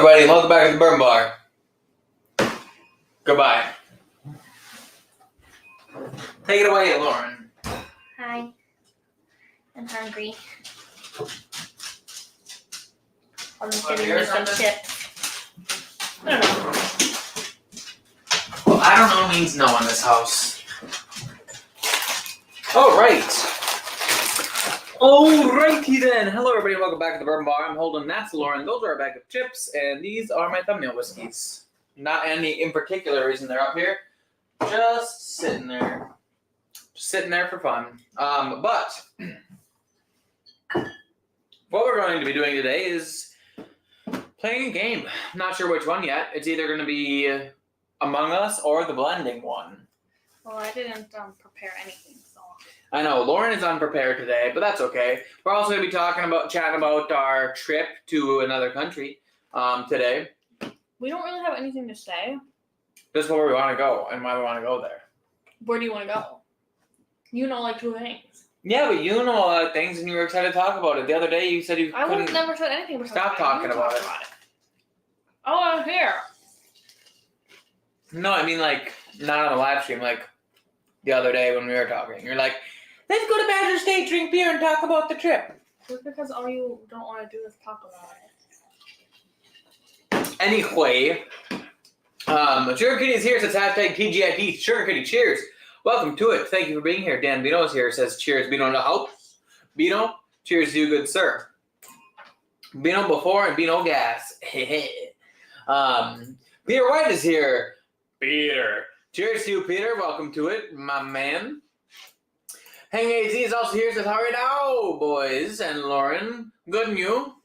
everybody, and welcome back to the Bourbon Bar. Goodbye. Take it away, Loren. Hi. I'm hungry. I'm getting me some chips. I don't know. Well, I don't know means no in this house. Alrighty then. Hello everybody, and welcome back to the Bourbon Bar. I'm holding that's Loren. Those are a bag of chips, and these are my thumbnail whiskeys. Not any in particular reason they're up here. Just sitting there. Just sitting there for fun. But what we're going to be doing today is playing a game. I'm not sure which one yet. It's either going to be Among Us or the blending one. Well, I didn't prepare anything, so. I know, Loren is unprepared today, but that's okay. We're also going to be chatting about our trip to another country today. We don't really have anything to say. Just where we want to go and why we want to go there. Where do you want to go? You know like two things. Yeah, but you know a lot of things and you were excited to talk about it. The other day you said you couldn't never said anything. stop talking about it. Oh, I'm here. No, I mean like, not on the live stream, like the other day when we were talking. You're like, let's go to Badger State, drink beer, and talk about the trip. Just because all you don't want to do is talk about it. Anyway, Sugar Kitty is here, says hashtag TGIP. Sugar Kitty, cheers. Welcome to it. Thank you for being here. Dan Bino is here, says cheers. Bino in the house. Bino, cheers to you, good sir. Bino before and Bino gas. Peter White is here. Peter. Cheers to you, Peter. Welcome to it, my man. Hang AZ is also here, says, how are you now, boys and Loren? Good and you?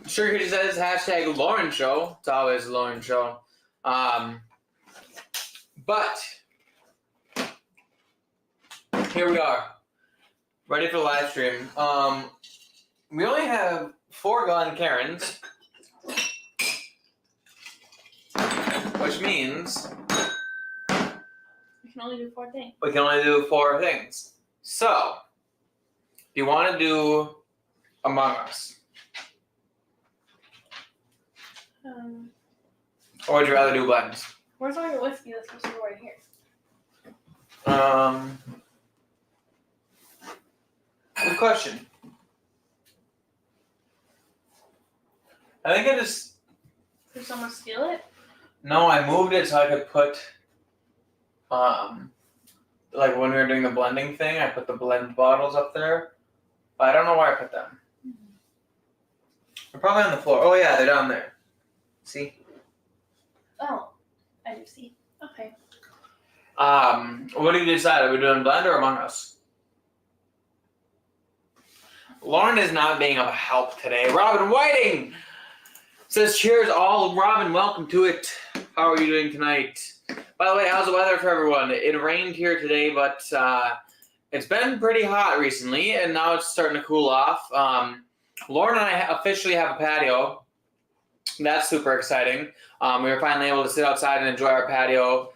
Sugar Kitty says, hashtag Loren Show. It's always a Loren Show. But here we are. Ready for the live stream. We only have 4 Glen Karens. Which means We can only do 4 things. we can only do 4 things. So, do you want to do Among Us? Or would you rather do blends? Where's all your whiskey that's supposed to go right here? Good question. I think I just... Did someone steal it? No, I moved it so I could put... like when we were doing the blending thing, I put the blend bottles up there. But I don't know where I put them. They're probably on the floor. Oh yeah, they're down there. See? Oh, I do see. Okay. What do you decide? Are we doing blend or Among Us? Loren is not being of help today. Robin Whiting says, cheers all. Robin, welcome to it. How are you doing tonight? By the way, how's the weather for everyone? It rained here today, but it's been pretty hot recently, and now it's starting to cool off. Loren and I officially have a patio. That's super exciting. We were finally able to sit outside and enjoy our patio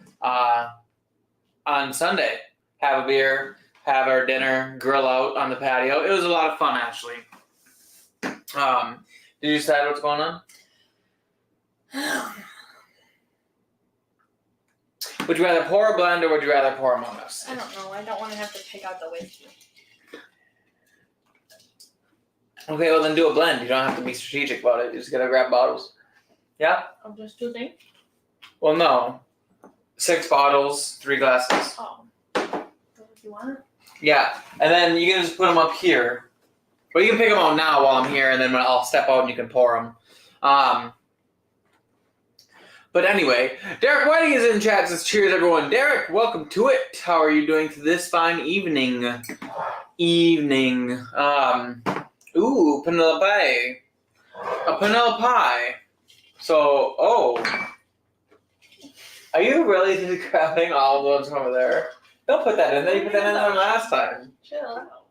on Sunday. Have a beer, have our dinner, grill out on the patio. It was a lot of fun, actually. Did you decide what's going on? Would you rather pour a blend or would you rather pour Among Us? I don't know. I don't want to have to pick out the whiskey. Okay, well then do a blend. You don't have to be strategic about it. You just gotta grab bottles. Yeah? Oh, just 2 things? Well, no. 6 bottles, 3 glasses. Oh. That's what you want? Yeah, and then you can just put them up here. But you can pick them out now while I'm here, and then when I'll step out and you can pour them. But anyway, Derek Whiting is in chat, says cheers everyone. Derek, welcome to it. How are you doing this fine evening? Ooh, Penelope. A Penelope. So, are you really just grabbing all of those from over there? Don't put that in there. You put that in there last time. Chill out.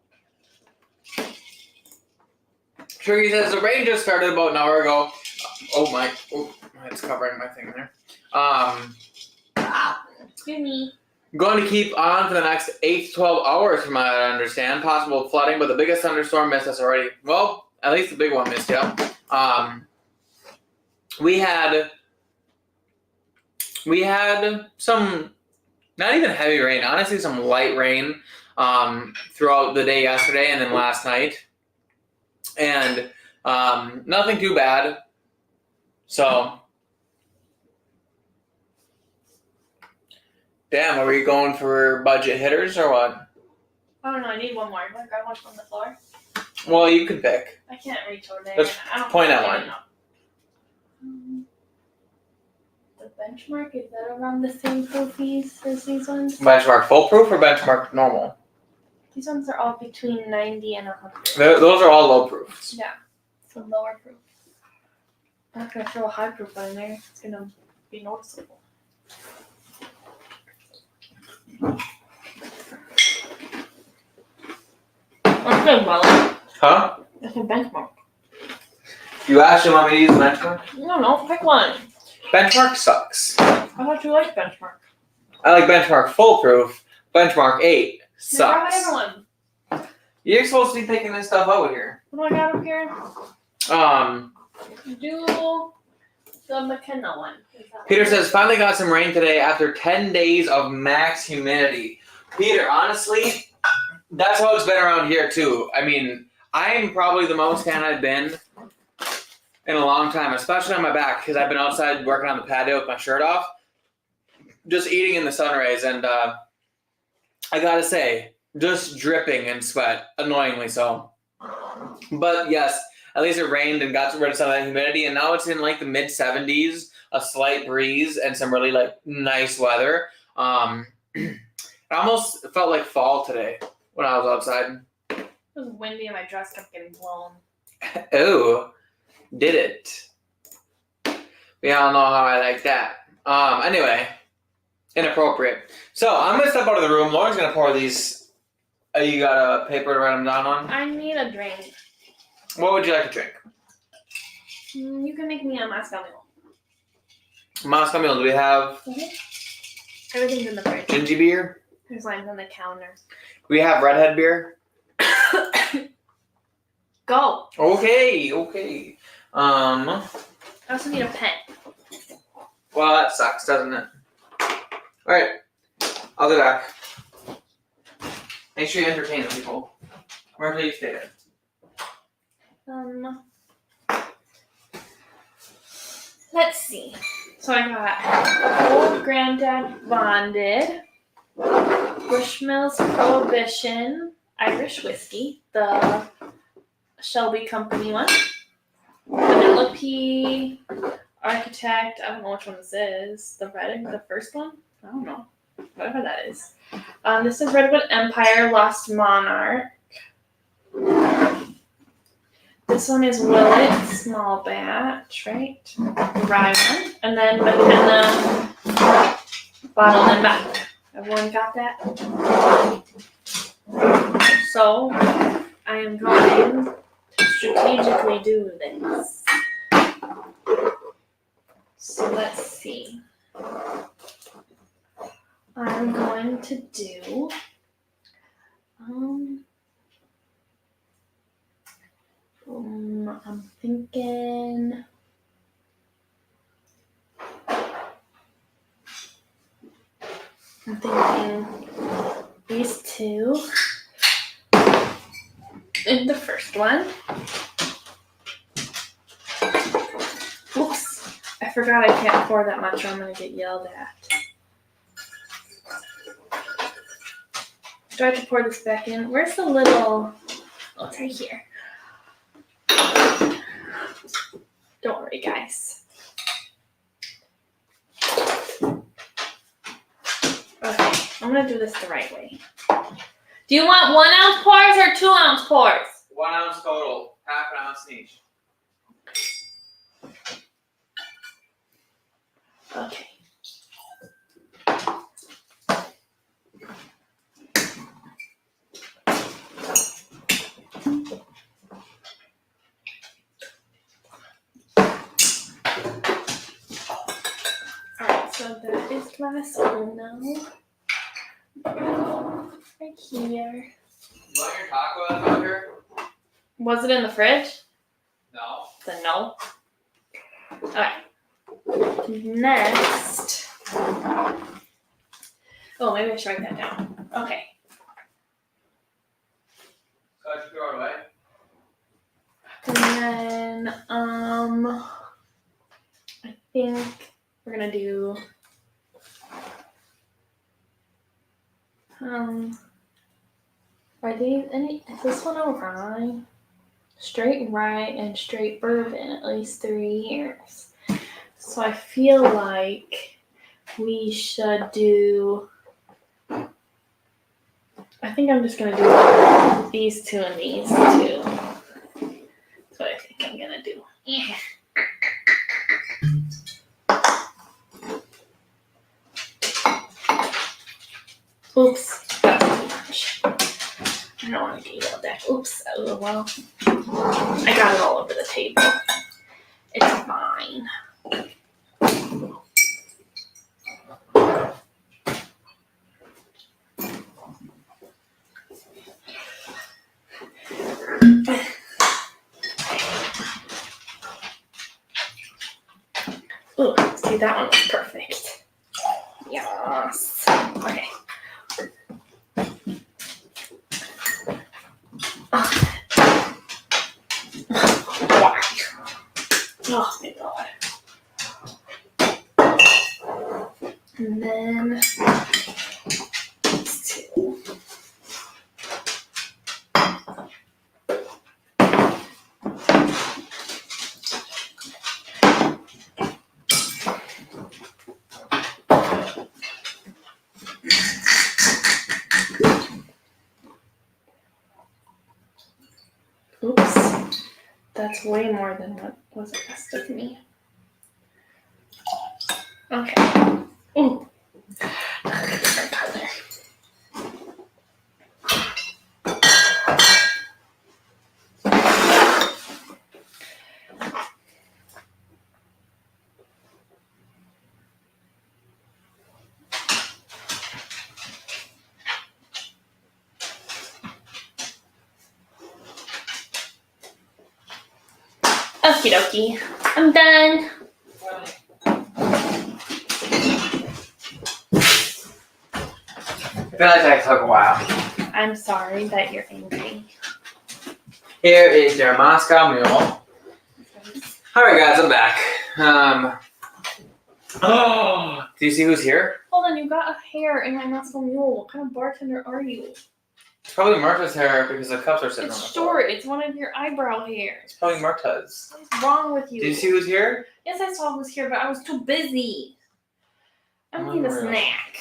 Sure, he says the rain just started about an hour ago. Oh my, it's covering my thing there. Excuse me. Going to keep on for the next 8 to 12 hours from what I understand. Possible flooding, but the biggest thunderstorm missed us already. Well, at least the big one missed you. we had some, not even heavy rain, honestly, some light rain throughout the day yesterday and then last night. And nothing too bad. So, damn, are we going for budget hitters or what? I don't know. I need one more. You want to grab one from the floor? Well, you can pick. I can't reach over there. Let's I don't point at know. one. The benchmark, is that around the same proofies as these ones? Benchmark foolproof or benchmark normal? These ones are all between 90 and 100. Those are all low proofs. Yeah, so lower proof. I'm not going to throw a high proof on there. It's going to be noticeable. What's good, Molly? Huh? It's a benchmark. You actually want me to use benchmark? No, pick one. Benchmark sucks. I thought you liked benchmark. I like benchmark foolproof. Benchmark 8 sucks. Everyone. You're supposed to be picking this stuff out here. What do I got up here? Do the McKenna one. Peter says, finally got some rain today after 10 days of max humidity. Peter, honestly, that's how it's been around here too. I mean, I'm probably the most tan I've been in a long time, especially on my back, because I've been outside working on the patio with my shirt off, just eating in the sun rays, and I gotta say, just dripping in sweat, annoyingly so. But yes, at least it rained and got rid of some of that humidity, and now it's in like the mid 70s, a slight breeze, and some really like nice weather. It almost felt like fall today when I was outside. It was windy and my dress kept getting blown. Oh, did it? We all know how I like that. Anyway, inappropriate. So I'm gonna step out of the room. Lauren's gonna pour these. You got a paper to write them down on? I need a drink. What would you like to drink? You can make me a Moscow Mule. Moscow Mule. Do we have Everything's in the fridge. gingy beer? There's lines on the counter. We have redhead beer. Go. Okay. I also need a pen. Well, that sucks, doesn't it? All right. I'll be back. Make sure you entertain the people. Wherever you stay there. Let's see. So I got Old Granddad Bonded, Bushmills Prohibition, Irish Whiskey, the Shelby Company one, Penelope Architect, I don't know which one this is, the first one? I don't know, whatever that is. This is Redwood Empire Lost Monarch. This one is Willet, small batch, right? Rye one. And then McKenna, bottled and back. Everyone got that? So, I am going to strategically do this. So, let's see. I'm going to do... I'm thinking these two in the first one. Oops, I forgot I can't pour that much or I'm going to get yelled at. Do I have to pour this back in? Where's the little... Oh, it's right here. Don't worry, guys. Okay, I'm gonna do this the right way. Do you want 1 ounce pours or 2 ounce pours? 1 ounce total, half an ounce each. Okay. So that is glass uno. Right here. You want your taco out here? Was it in the fridge? No. Then no. Alright, Next. Oh, maybe I should write that down. Okay. Scotch throw it away. And then, I think we're gonna do, are these any, is this one a rye? Straight rye and straight bourbon, at least 3 years. So I feel like we should do, I think I'm just gonna do these two and these two. That's what I think I'm gonna do. Yeah. Oops, that's too much. I don't want to get yelled at. Oops, oh well. I got it all over the table. It's fine. Ooh, see, that one was perfect. Yes. Okay. Why? Oh my god. And then these two. Oops. That's way more than what was asked of me. Okay. Ooh. Different color. Okie dokie. I'm done. I feel like that took a while. I'm sorry that you're angry. Here is your Moscow Mule. Alright guys, I'm back. Oh, do you see who's here? Hold on, you got a hair in my Moscow Mule. What kind of bartender are you? It's probably Martha's hair because the cups are sitting It's on the floor. short. It's one of your eyebrow hairs. It's probably Martha's. What is wrong with you? Do you see who's here? Yes, I saw who's here, but I was too busy. I need a Unreal. snack.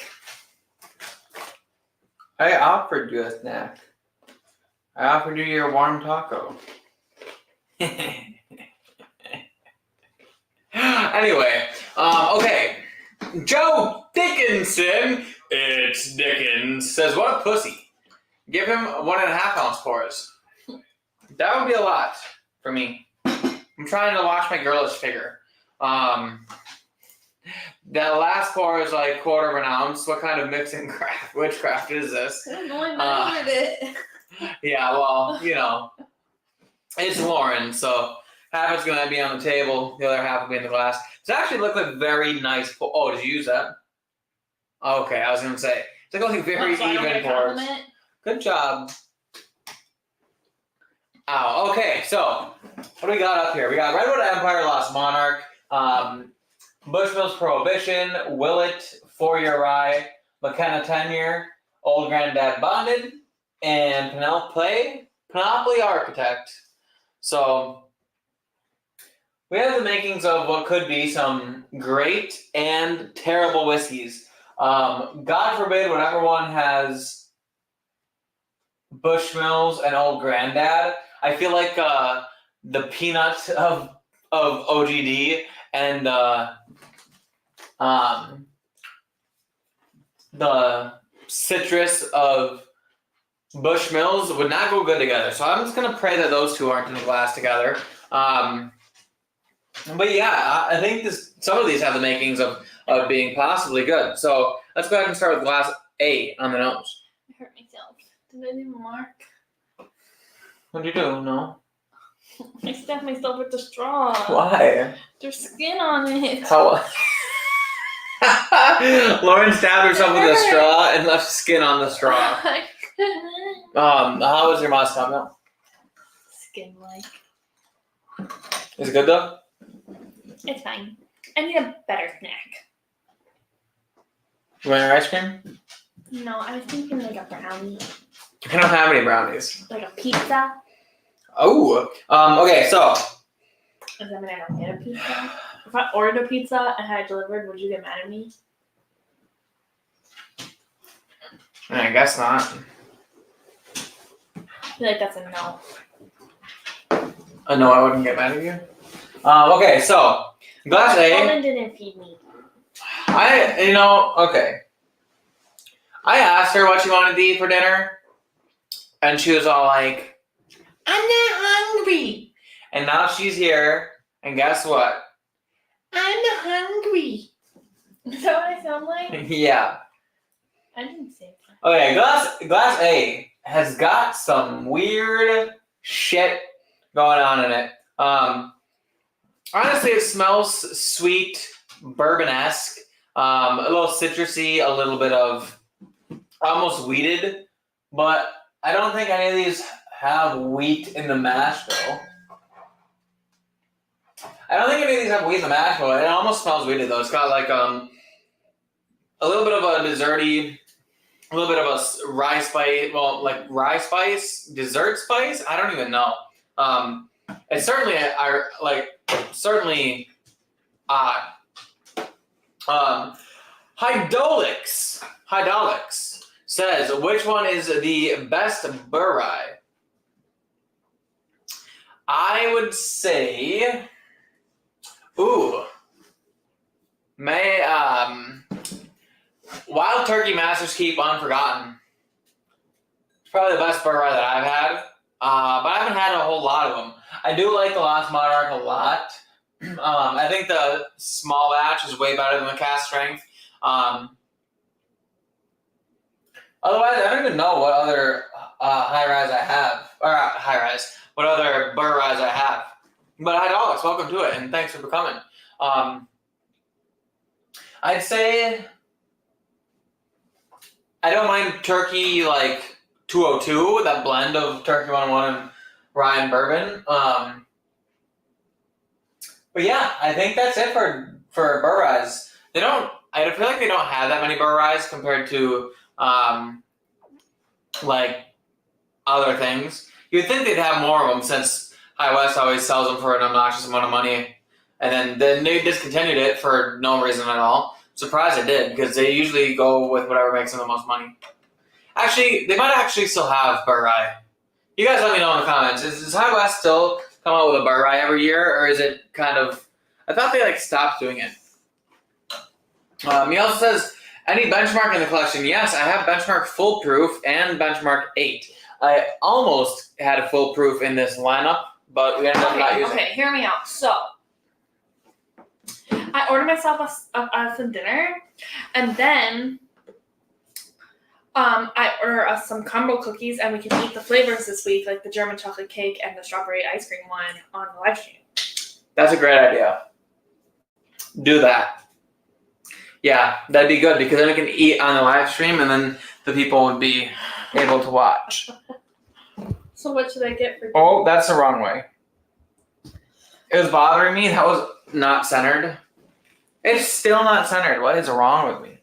I offered you a snack. I offered you your warm taco. Anyway, okay. Joe Dickinson, it's Dickens, says, what a pussy. Give him 1.5 ounce pours. That would be a lot for me. I'm trying to watch my girlish figure. That last pour is like 1/4 of an ounce. What kind of mixing craft, witchcraft is this? I don't know. I ordered it. Yeah, well, you know, it's Loren, so half is going to be on the table, the other half will be in the glass. It's actually looked like very nice. Oh, did you use that? Okay, I was going to say. It's like only very So I don't get even a pours. compliment? Good job. Ow, okay, so what do we got up here? We got Redwood Empire, Lost Monarch, Bushmills Prohibition, Willet, 4-year rye, McKenna 10-year, Old Granddad Bonded, and Penelope Architect. So we have the makings of what could be some great and terrible whiskeys. God forbid, whenever one has Bushmills and Old Granddad, I feel like the peanut of OGD and the citrus of Bushmills would not go good together. So I'm just gonna pray that those two aren't in the glass together. But yeah, I think some of these have the makings of being possibly good. So let's go ahead and start with glass A on the nose. I hurt myself. Did I leave a mark? What did you do? No. I stabbed myself with the straw. Why? There's skin on it. How? Loren stabbed herself with a straw and left skin on the straw. I couldn't. How was your Moscow milk? Skin-like. Is it good though? It's fine. I need a better snack. You want your ice cream? No, I was thinking like a brownie. I don't have any brownies. Like a pizza. Oh. Okay, so. Does that mean I don't get a pizza? If I ordered a pizza and had it delivered, would you get mad at me? I guess not. I feel like that's a no. No, I wouldn't get mad at you. Okay, so. Glass A. Loren didn't feed me. Okay. I asked her what she wanted to eat for dinner, and she was all like, I'm not hungry. And now she's here, and guess what? I'm hungry. Is that what I sound like? Yeah. I didn't say that. Okay, glass A has got some weird shit going on in it. Honestly, it smells sweet, bourbon-esque, a little citrusy, a little bit of almost wheated, but I don't think any of these have wheat in the mash, though. I don't think any of these have wheat in the mash, but it almost smells wheated, though. It's got like a little bit of a desserty, a little bit of a rye spice, rye spice, dessert spice. I don't even know. It's certainly odd. Hydolix says, which one is the best burr rye? I would say, Wild Turkey Master's Keep Unforgotten. It's probably the best burr rye that I've had, but I haven't had a whole lot of them. I do like the Lost Monarch a lot. I think the small batch is way better than the cast strength. Otherwise, I don't even know what other what other burr ryes I have. But Hydolix, welcome to it, and thanks for coming. I'd say I don't mind Turkey 202, that blend of Turkey 101 and rye and bourbon. But yeah, I think that's it for burr ryes. I feel like they don't have that many burr ryes compared to other things. You'd think they'd have more of them since High West always sells them for an obnoxious amount of money, and then they discontinued it for no reason at all. Surprised it did, because they usually go with whatever makes them the most money. Actually, they might actually still have burr rye. You guys let me know in the comments. Does High West still come out with a burr rye every year, or is it kind of? I thought they stopped doing it. He also says, any benchmark in the collection? Yes, I have benchmark foolproof and benchmark 8. I almost had a foolproof in this lineup, but we ended up not using it. Okay, hear me out. So, I ordered myself some dinner, and then I order us some combo cookies, and we can eat the flavors this week, like the German chocolate cake and the strawberry ice cream one on the live stream. That's a great idea. Do that. Yeah, that'd be good, because then we can eat on the live stream, and then the people would be able to watch. So what should I get for dinner? Oh, that's the wrong way. It was bothering me. That was not centered. It's still not centered. What is wrong with me?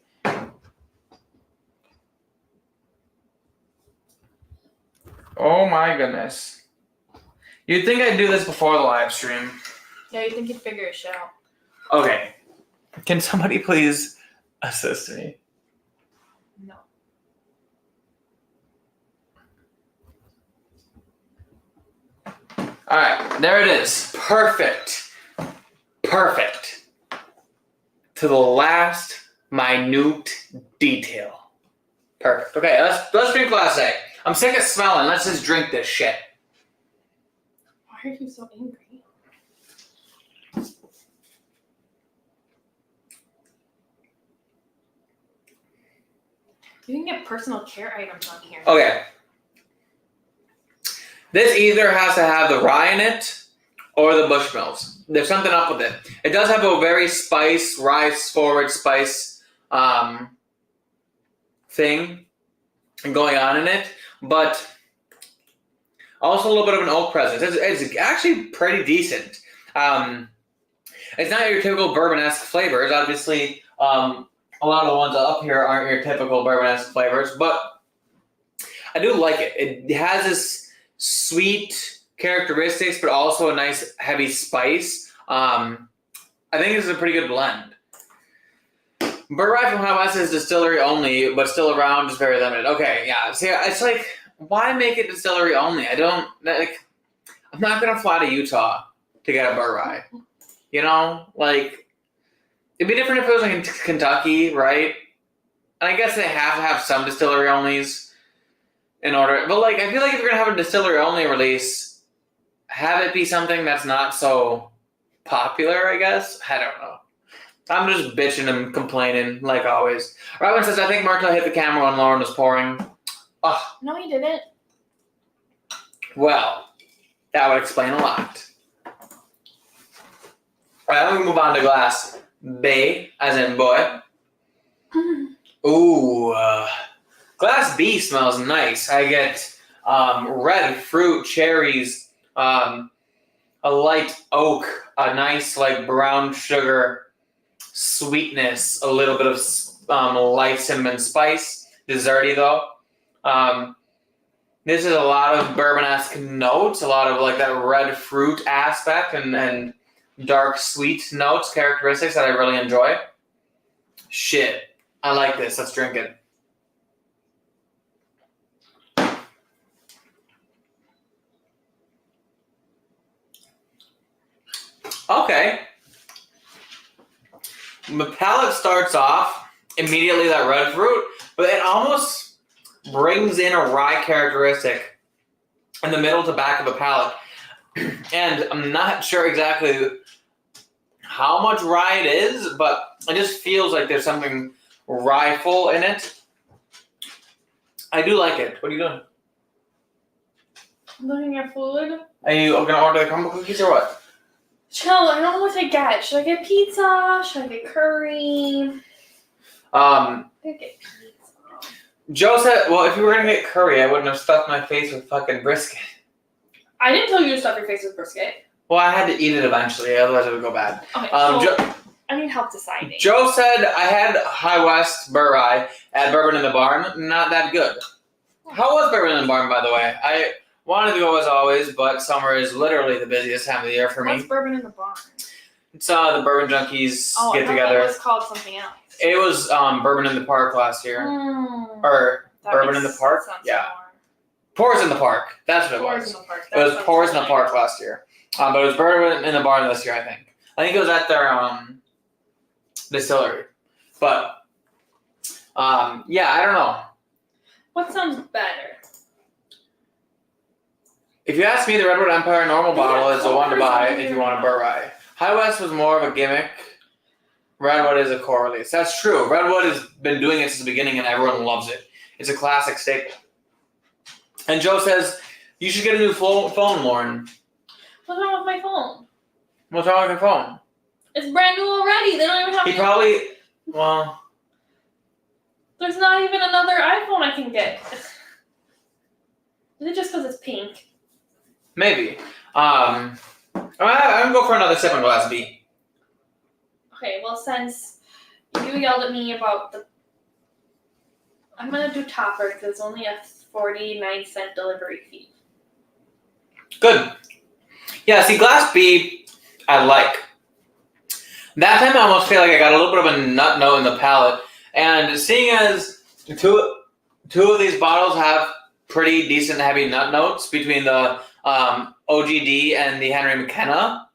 Oh my goodness. You'd think I'd do this before the live stream. Yeah, you think you'd figure it out. Okay. Can somebody please assist me? No. Alright, there it is. Perfect. Perfect. To the last minute detail. Perfect. Okay, let's drink Glass A. I'm sick of smelling. Let's just drink this shit. Why are you so angry? You can get personal care items on here. Okay. This either has to have the rye in it or the Bushmills. There's something up with it. It does have a very rice-forward spice thing going on in it, but also a little bit of an oak presence. It's actually pretty decent. It's not your typical bourbon-esque flavors. Obviously, a lot of the ones up here aren't your typical bourbon-esque flavors, but I do like it. It has this sweet characteristics, but also a nice heavy spice. I think this is a pretty good blend. Bird Rye from High West is distillery only, but still around, just very limited. Okay, yeah. See, it's like, why make it distillery only? I'm not gonna fly to Utah to get a Bird Rye. You know, like, it'd be different if it was like in Kentucky, right? And I guess they have to have some distillery onlys in order. But like, I feel like if you're gonna have a distillery only release, have it be something that's not so popular. I guess I don't know. I'm just bitching and complaining like always. Robin says, I think Marco hit the camera when Loren was pouring. Oh. No, he didn't. Well, that would explain a lot. Alright, I'm going to move on to glass B, as in boy. Ooh. Glass B smells nice. I get red fruit, cherries, a light oak, a nice like brown sugar sweetness, a little bit of light cinnamon spice, desserty though. This is a lot of bourbon-esque notes, a lot of like that red fruit aspect and dark sweet notes, characteristics that I really enjoy. Shit, I like this. Let's drink it. Okay. The palate starts off immediately that red fruit, but it almost brings in a rye characteristic in the middle to back of the palate. And I'm not sure exactly how much rye it is, but it just feels like there's something rye-ful in it. I do like it. What are you doing? Looking at food. Are you going to order the crumble cookies or what? Chill, I don't know what to get. Should I get pizza? Should I get curry? I could get pizza. Joe said, well, if you were going to get curry, I wouldn't have stuffed my face with fucking brisket. I didn't tell you to stuff your face with brisket. Well, I had to eat it eventually, otherwise it would go bad. Okay, so I need help deciding. Joe said I had High West Burr Rye at Bourbon in the Barn. Not that good. How was Bourbon in the Barn, by the way? I wanted to go as always, but summer is literally the busiest time of the year for me. What's Bourbon in the Barn? It's the Bourbon Junkies get together. It was called something else. It was Bourbon in the Park last year. Or Bourbon in the Park? Yeah. Pours in the Park. That's what it was. In the Park. It was Pours in the Park last year. But it was Bourbon in the Barn this year, I think. I think it was at their distillery. But, yeah, I don't know. What sounds better? If you ask me, the Redwood Empire normal bottle is the one to buy if you want a Burr Rye. High West was more of a gimmick. Redwood is a core release. That's true. Redwood has been doing it since the beginning and everyone loves it. It's a classic staple. And Joe says, you should get a new phone, Loren. What's wrong with my phone? What's wrong with your phone? It's brand new already. They don't even have. He probably, well. There's not even another iPhone I can get. Is it just because it's pink? Maybe. I'm gonna go for another sip on glass B. Okay, well, since you yelled at me about the, I'm gonna do topper because it's only a 49-cent delivery fee. Good. Yeah, see, glass B, I like. That time I almost feel like I got a little bit of a nut note in the palate. And seeing as two of these bottles have pretty decent heavy nut notes between the OGD and the Henry McKenna,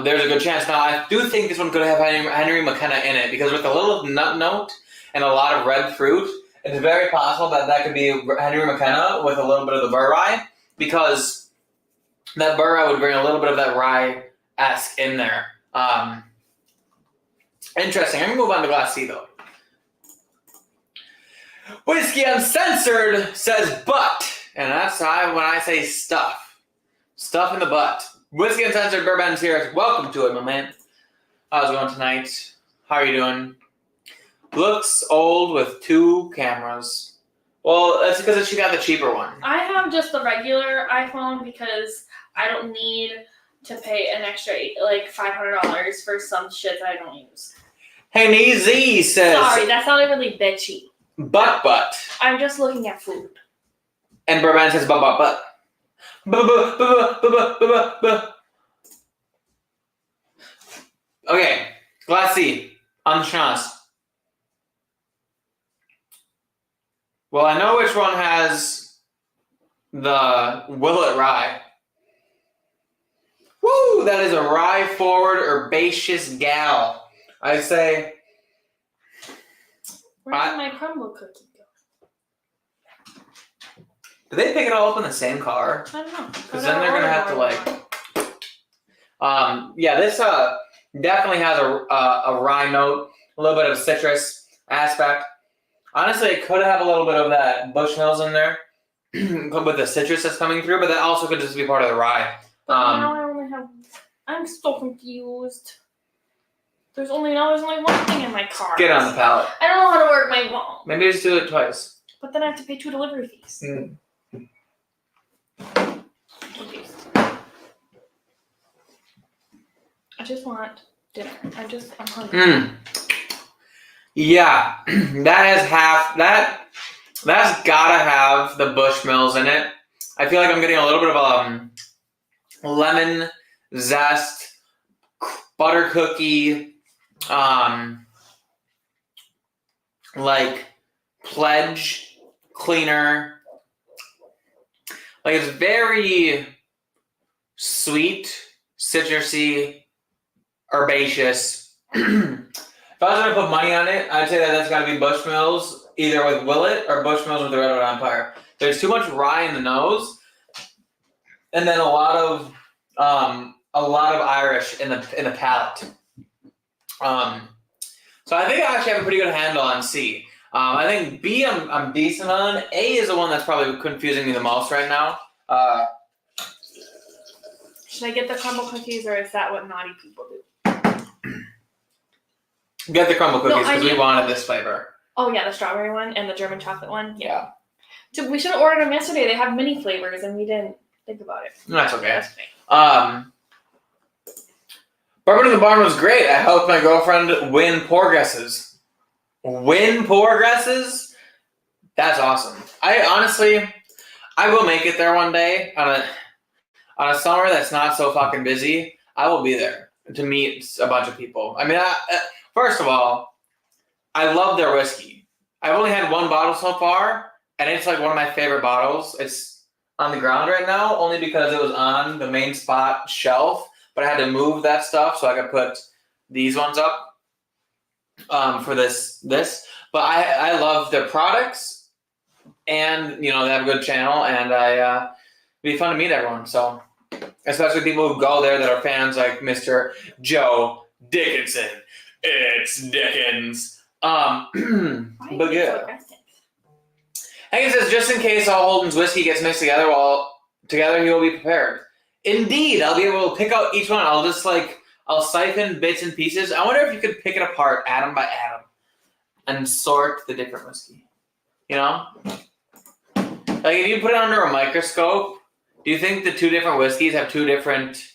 there's a good chance. Now, I do think this one could have Henry McKenna in it because with a little nut note and a lot of red fruit, it's very possible that could be Henry McKenna with a little bit of the Burr Rye because that Burr Rye would bring a little bit of that rye-esque in there. Interesting. I'm going to move on to glass C, though. Whiskey Uncensored says, but And that's when I say stuff. Stuff in the butt. Whiskey Uncensored Bourbon's here. Welcome to it, my man. How's it going tonight? How are you doing? Looks old with 2 cameras. Well, that's because she got the cheaper one. I have just the regular iPhone because I don't need to pay an extra like $500 for some shit that I don't use. Hey, Z says. Sorry, that sounded really bitchy. Butt. I'm just looking at food. And Bourbon says butt. Okay, Glass C. On the chance. Well, I know which one has the Willet Rye. Woo! That is a rye-forward, herbaceous gal. I say... Where did my crumble cookie go? Did they pick it all up in the same car? I don't know. Because then they're going to have to, yeah, this definitely has a rye note, a little bit of citrus aspect. Honestly, it could have a little bit of that Bushmills in there with the citrus that's coming through, but that also could just be part of the rye. But now I only have... I'm so confused. There's only one thing in my car. Get on the pallet. I don't know how to work my phone. Maybe just do it twice. But then I have to pay 2 delivery fees. Confused. I just want dinner. I'm hungry. Yeah, that's gotta have the Bushmills in it. I feel like I'm getting a little bit of lemon zest, butter cookie, like Pledge cleaner. Like it's very sweet, citrusy, herbaceous. If I was going to put money on it, I'd say that's got to be Bushmills, either with Willet or Bushmills with the Redwood Empire. There's too much rye in the nose, and then a lot of Irish in the palate. So I think I actually have a pretty good handle on C. I think B I'm decent on. A is the one that's probably confusing me the most right now. Should I get the crumble cookies, or is that what naughty people do? Get the crumble cookies because we wanted this flavor. Oh yeah, the strawberry one and the German chocolate one. Yeah. We should have ordered them yesterday. They have mini flavors, and we didn't think about it. That's okay. Bourbon in the Barn was great. I helped my girlfriend win pour guesses. Win pour guesses? That's awesome. I will make it there one day on a summer that's not so fucking busy. I will be there to meet a bunch of people. I mean, first of all, I love their whiskey. I've only had 1 bottle so far, and it's like one of my favorite bottles. It's on the ground right now, only because it was on the main spot shelf, but I had to move that stuff so I could put these ones up for this. But I love their products, and they have a good channel, and it'd be fun to meet everyone. So, especially people who go there that are fans like Mr. Joe Dickinson. It's Dickens. But good. Hagen says, just in case all Holden's whiskey gets mixed together, he will be prepared. Indeed, I'll be able to pick out each one. I'll siphon bits and pieces. I wonder if you could pick it apart atom by atom and sort the different whiskey. Like if you put it under a microscope, do you think the 2 different whiskeys have 2 different...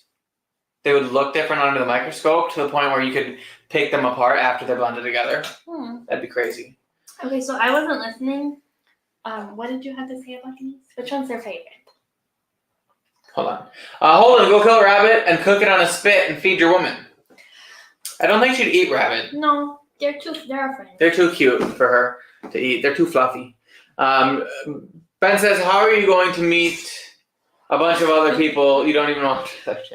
They would look different under the microscope to the point where you could pick them apart after they're blended together? That'd be crazy. Okay, so I wasn't listening. What did you have to say about these? Which one's their favorite? Hold on. Holden, go kill a rabbit and cook it on a spit and feed your woman. I don't think she'd eat rabbit. No, they're afraid. They're too cute for her to eat. They're too fluffy. Ben says, how are you going to meet a bunch of other people you don't even want to touch?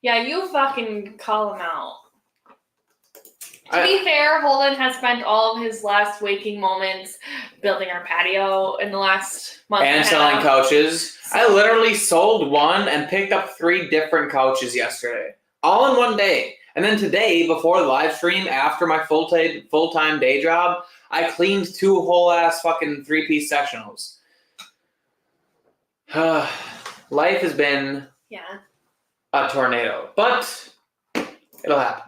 Yeah, you fucking call him out. To be fair, Holden has spent all of his last waking moments building our patio in the last month. And selling couches. I literally sold one and picked up 3 different couches yesterday. All in one day. And then today, before the live stream, after my full-time day job, I cleaned 2 whole-ass fucking 3-piece sectionals. Life has been a tornado, but it'll happen.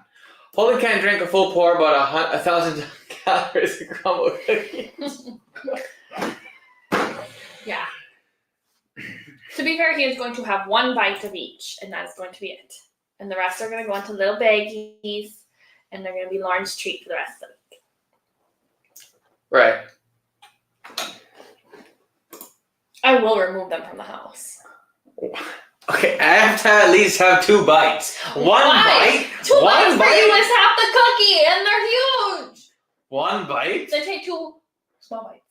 Holden can't drink a full pour, but 1,000 calories of crumble cookies. Yeah. To be fair, he is going to have one bite of each, and that is going to be it. And the rest are going to go into little baggies, and they're going to be Lauren's treat for the rest of the week. Right. I will remove them from the house. Okay, I have to at least have 2 bites. One bite? 2 bites for you is half the cookie, and they're huge. 1 bite? Then take 2 small bites.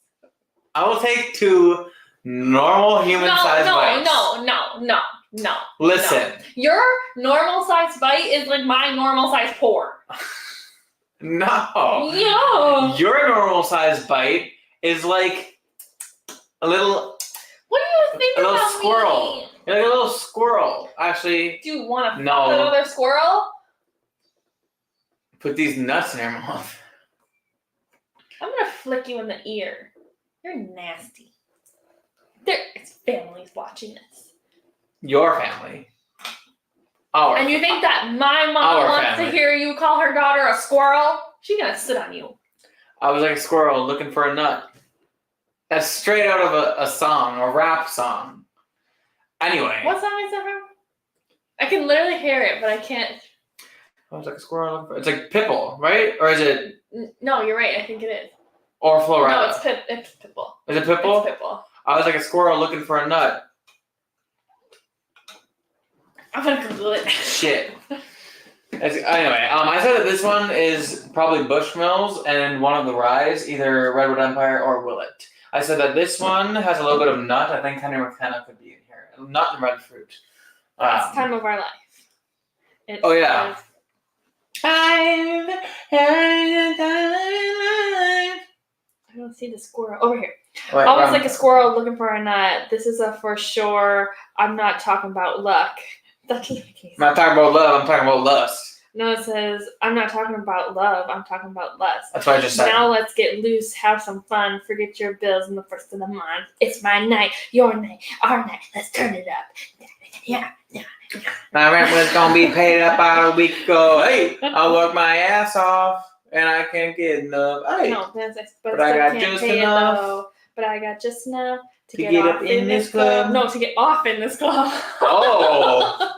I will take 2 normal human-sized bites. No. Listen. No. Your normal-sized bite is like my normal-sized pour. No. Yeah. Your normal-sized bite is like a little... What do you think a little about squirrel. me? You're like a little squirrel. Actually, Do you want to no. fuck another squirrel? Put these nuts in your mouth. I'm gonna flick you in the ear. You're nasty. It's families watching this. Your family. Our. And you think that my mom wants family. to hear you call her daughter a squirrel? She's gonna sit on you. I was like a squirrel looking for a nut. That's straight out of a song, a rap song. Anyway. What song is that from? I can literally hear it, but I can't. I was like a squirrel looking for... It's like Pitbull, right? Or is it... No, you're right. I think it is. Or Florida? No, it's Pitbull. Is it Pitbull? It's Pitbull. I was like a squirrel looking for a nut. I'm gonna Google it. Shit. Anyway, I said that this one is probably Bushmills and one of the ryes, either Redwood Empire or Willet. I said that this one has a little bit of nut. I think Henry McKenna could be in here. Nut and red fruit. It's time of our life. Oh, yeah. I don't see the squirrel. Over here. Wait, Almost like a squirrel looking for a nut. This is a for sure. I'm not talking about luck. That's the case. I'm not talking about love. I'm talking about lust. No, it says, I'm not talking about love. I'm talking about lust. That's what I just said. Now let's get loose, have some fun, forget your bills in the first of the month. It's my night, your night, our night. Let's turn it up. Yeah. My rent was gonna be paid up about a week ago. Hey, I worked my ass off and I can't get enough. Hey, No, but I got just enough. But I got just enough to get get up off in this club. No, to get off in this club. Oh.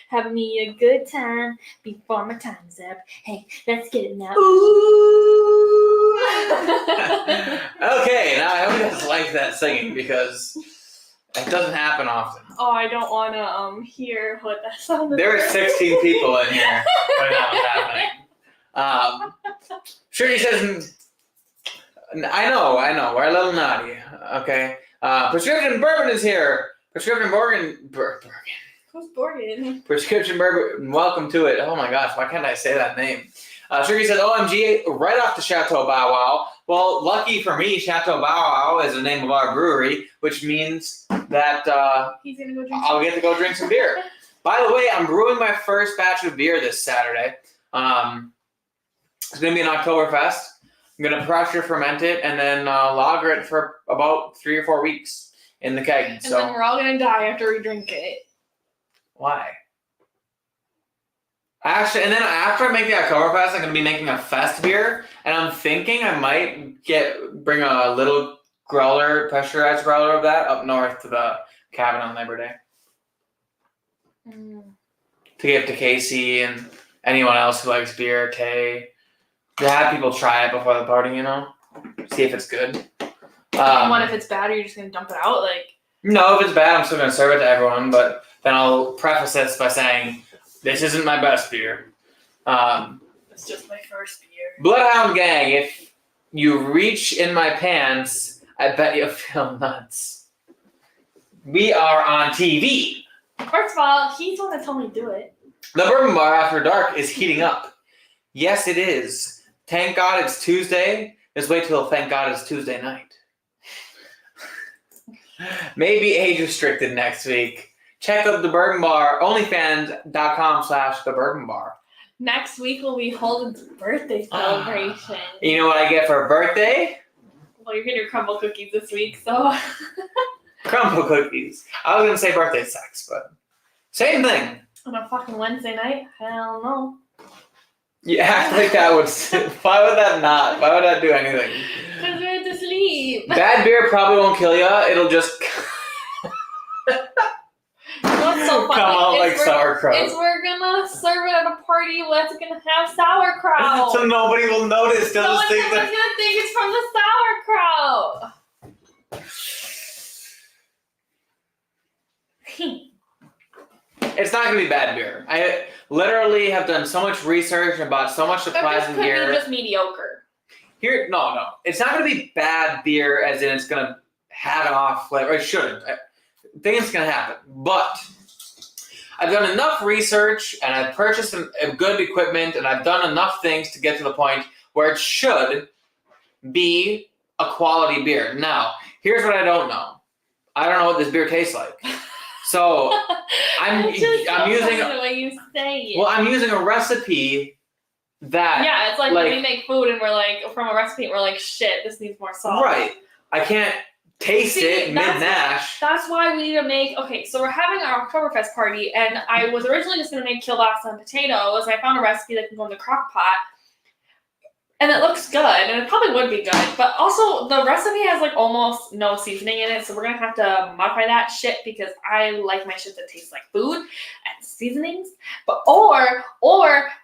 Have me a good time before my time's up. Hey, let's get it now. Ooh. Okay, now I hope you guys like that singing because it doesn't happen often. Oh, I don't want to hear what that sounded There are like. 16 people in here when that was happening. Shirley says, I know, we're a little naughty, okay? Prescription Bourbon is here. Prescription Bourbon. Who's Bourbon? Prescription Bourbon, welcome to it. Oh my gosh, why can't I say that name? Shirley says, OMG, right off the Chateau Bow Wow. Well, lucky for me, Chateau Bow Wow is the name of our brewery, which means that He's gonna go drink. I'll get to go drink some beer. By the way, I'm brewing my first batch of beer this Saturday. It's going to be an Oktoberfest. I'm going to pressure ferment it and then lager it for about 3 or 4 weeks in the keg. And then we're all going to die after we drink it. Why? Actually, and then after I make the Oktoberfest, I'm going to be making a fest beer. And I'm thinking I might bring a little growler, pressurized growler of that up north to the cabin on Labor Day. To give to Casey and anyone else who likes beer, Kay. To have people try it before the party, you know? See if it's good. And what if it's bad? Are you just going to dump it out? No, if it's bad, I'm still going to serve it to everyone. But then I'll preface this by saying, this isn't my best beer. It's just my first beer. Bloodhound Gang, if you reach in my pants, I bet you'll feel nuts. We are on TV. First of all, he's the one that told me to do it. The Bourbon Bar After Dark is heating up. Yes, it is. Thank God it's Tuesday. Just wait till thank God it's Tuesday night. Maybe age restricted next week. Check out the Bourbon Bar, onlyfans.com/the Bourbon Bar. Next week will be Holden's birthday celebration. You know what I get for a birthday? Well, you're getting your crumble cookies this week, so. Crumble cookies. I was gonna say birthday sex, but same thing. On a fucking Wednesday night? Hell no. You act like that would. Why would that not? Why would that do anything? Because we had to sleep. Bad beer probably won't kill you. It'll just What's so funny? come out like sauerkraut. Is we're gonna serve it at a party that's gonna have sauerkraut. So nobody will notice. They'll No just one's think gonna that. think it's from the sauerkraut. It's not gonna be bad beer. I literally have done so much research and bought so much surprising Could beer. be just mediocre. Here, no. It's not gonna be bad beer, as in it's gonna have an off flavor. It shouldn't. I think it's gonna happen, but I've done enough research and I've purchased a good equipment and I've done enough things to get to the point where it should be a quality beer. Now, here's what I don't know. I don't know what this beer tastes like. So I'm using the way you say it. well, I'm using a recipe that yeah, it's like when we make food and we're like from a recipe and we're like, shit, this needs more salt. right. I can't taste it mid-mash. That's why we need to make, okay, so we're having our Oktoberfest party, and I was originally just going to make kielbasa and potatoes, and I found a recipe that can go in the crock pot, and it looks good, and it probably would be good, but also the recipe has like almost no seasoning in it, so we're going to have to modify that shit, because I like my shit that tastes like food and seasonings, but or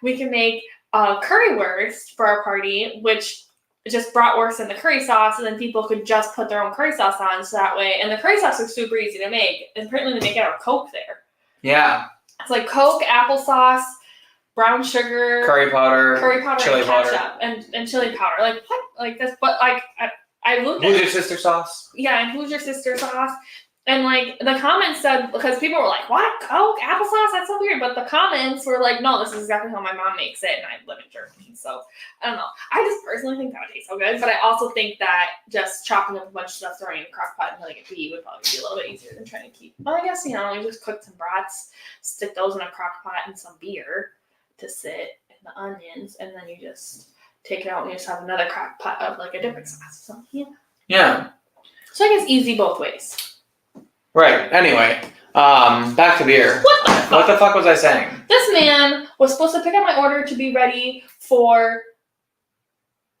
we can make currywurst for our party, which just bratwurst and the curry sauce, and then people could just put their own curry sauce on, so that way, and the curry sauce is super easy to make, and apparently they make it out of Coke there. Yeah. It's like Coke, applesauce, brown sugar, Curry powder, chili and ketchup, and chili powder. Like what? Like this, but like I looked at Who's your sister sauce? yeah, and who's your sister sauce? And like the comments said, because people were like, what? Coke, applesauce? That's so weird. But the comments were like, no, this is exactly how my mom makes it, and I live in Germany. So I don't know. I just personally think that would taste so good. But I also think that just chopping up a bunch of stuff, throwing it in a crock pot and letting it be would probably be a little bit easier than trying to keep. Well, I guess, you just cook some brats, stick those in a crock pot and some beer to sit, and the onions, and then you just take it out and you just have another crock pot of like a different sauce. So yeah. Yeah. So I guess easy both ways. Right. Anyway, back to beer. What the fuck was I saying? This man was supposed to pick up my order to be ready for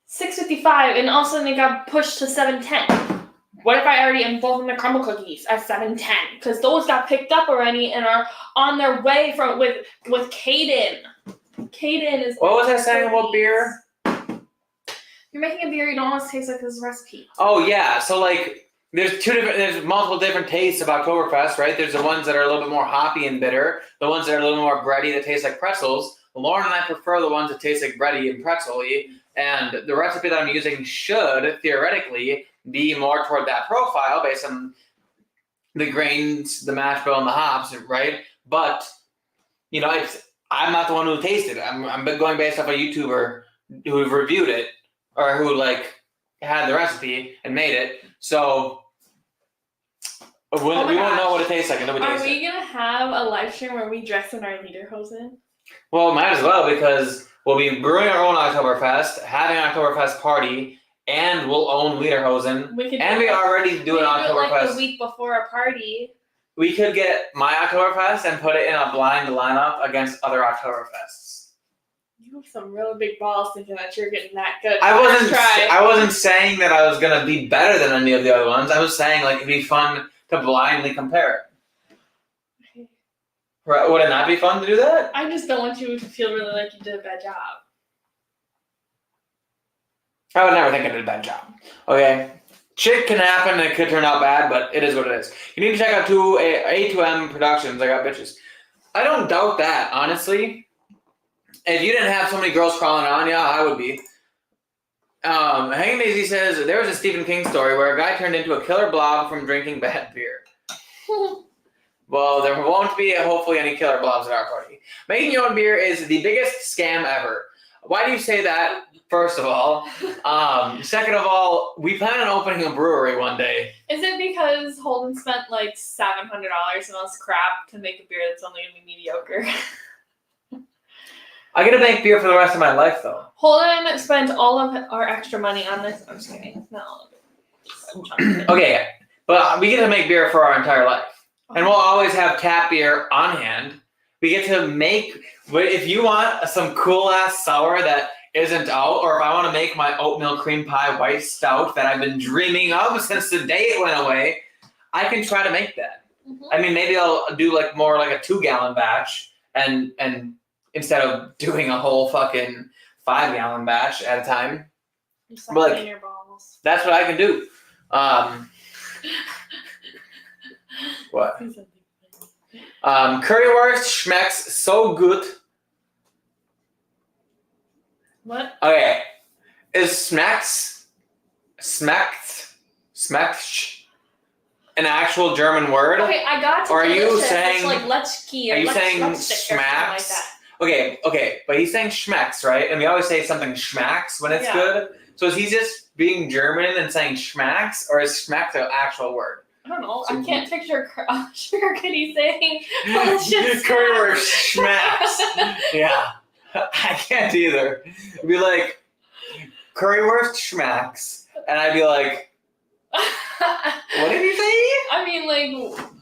6:55, and all of a sudden it got pushed to 7:10. What if I already am both in the crumble cookies at 7:10? Because those got picked up already and are on their way from with Caden. Caden is. What was I saying about beer? You're making a beer you don't want to taste like this recipe. Oh yeah, so like there's multiple different tastes of Oktoberfest, right? There's the ones that are a little bit more hoppy and bitter, the ones that are a little more bready that taste like pretzels. Lauren and I prefer the ones that taste like bready and pretzel-y, and the recipe that I'm using should theoretically be more toward that profile based on the grains, the mash bill, and the hops, right? But I'm not the one who tasted it. I'm going based off a YouTuber who reviewed it or who like had the recipe and made it. So we won't know what it tastes like until we taste it. Are we gonna have a live stream where we dress in our lederhosen? Well, might as well, because we'll be brewing our own Oktoberfest, having an Oktoberfest party, and we'll own lederhosen. We already do an Oktoberfest. Like the week before a party. We could get my Oktoberfest and put it in a blind lineup against other Oktoberfests. You have some really big balls thinking that you're getting that good. I wasn't saying that I was gonna be better than any of the other ones. I was saying like it'd be fun to blindly compare it. Okay. Right? Would it not be fun to do that? I just don't want you to feel really like you did a bad job. I would never think I did a bad job. Okay. Shit can happen and it could turn out bad, but it is what it is. You need to check out A2M Productions. I got bitches. I don't doubt that, honestly. If you didn't have so many girls crawling on you, I would be. Hanging Daisy says, there was a Stephen King story where a guy turned into a killer blob from drinking bad beer. Well, there won't be, hopefully, any killer blobs at our party. Making your own beer is the biggest scam ever. Why do you say that, first of all? Second of all, we plan on opening a brewery one day. Is it because Holden spent like $700 on this crap to make a beer that's only going to be mediocre? I get to make beer for the rest of my life, though. Holden spent all of our extra money on this. I'm just kidding. No. Okay, But we get to make beer for our entire life. And we'll always have tap beer on hand. We get to make, if you want some cool ass sour that isn't out, or if I want to make my oatmeal cream pie white stout that I've been dreaming of since the day it went away, I can try to make that. Mm-hmm. I mean, maybe I'll do like more like a 2-gallon batch and instead of doing a whole fucking 5-gallon batch at a time. But like, your balls. That's what I can do. What? Currywurst schmecks so good. What? Okay. Is smecks an actual German word? Okay, I got to. Or are you saying? It's like Lechki. Are you saying smacks? Like okay, but he's saying schmecks, right? And we always say something schmacks when it's good. So is he just being German and saying schmacks, or is schmacks an actual word? I don't know. I can't picture Sugar Kitty saying currywurst schmacks. Yeah, I can't either. It'd be like currywurst schmacks, and I'd be like, what did you say? I mean, like,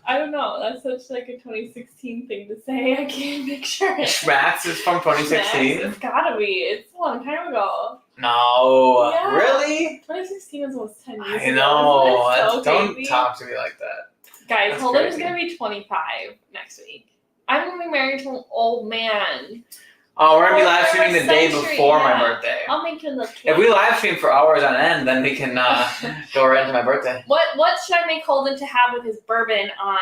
I don't know. That's such like a 2016 thing to say. I can't picture it. Schmacks is from 2016? It's gotta be. It's a long time ago. No. Yeah. Really? 2016 is almost 10 years ago. I know. So don't crazy. talk to me like that. Guys, Holden's gonna be 25 next week. I'm gonna be married to an old man. Oh, we're gonna be live streaming the day before my birthday. I'll make it look. If we live stream for hours on end, then we can go right into my birthday. What should I make Holden to have with his bourbon on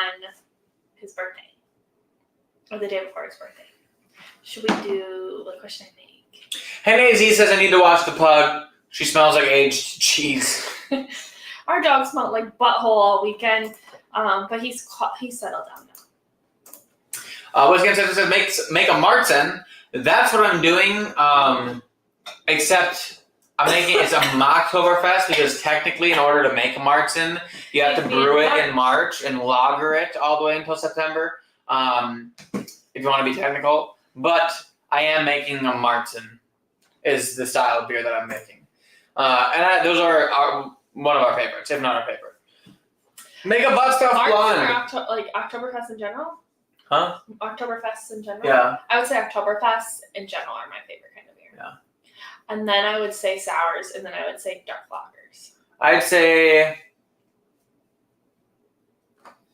his birthday? Or the day before his birthday? Should we do, like, what should I make? Henry Z says I need to watch the pug. She smells like aged cheese. Our dog smelled like butthole all weekend, but he's settled down now. What's gonna say make a Martin. That's what I'm doing. Except I'm making it's a Mocktoberfest because technically, in order to make a Martin, you have to brew it in March and lager it all the way until September. If you want to be technical, but I am making a Martin. Is the style of beer that I'm making, and those are one of our favorites, if not our favorite. Make a butt stuff blonde. Like Oktoberfest in general. Huh? Oktoberfests in general? Yeah. I would say Oktoberfests in general are my favorite kind of beer. Yeah. And then I would say sours, and then I would say dark lagers. I'd say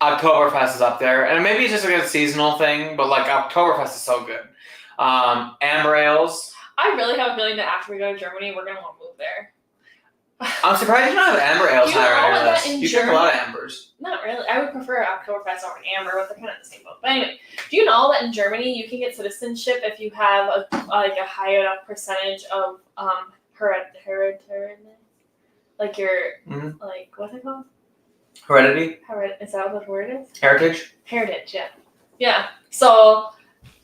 Oktoberfest is up there. And maybe it's just like a seasonal thing, but like Oktoberfest is so good. Amber ales. I really have a feeling that after we go to Germany, we're going to want to move there. I'm surprised you don't have amber ales higher on your list. You drink a lot of ambers. Not really. I would prefer Oktoberfest over an amber, but they're kind of the same boat. But anyway, do you know that in Germany you can get citizenship if you have a high enough percentage of hereditary, like your like what's it called? Heredity. Is that what the word is? Heritage. Heritage, yeah. Yeah. So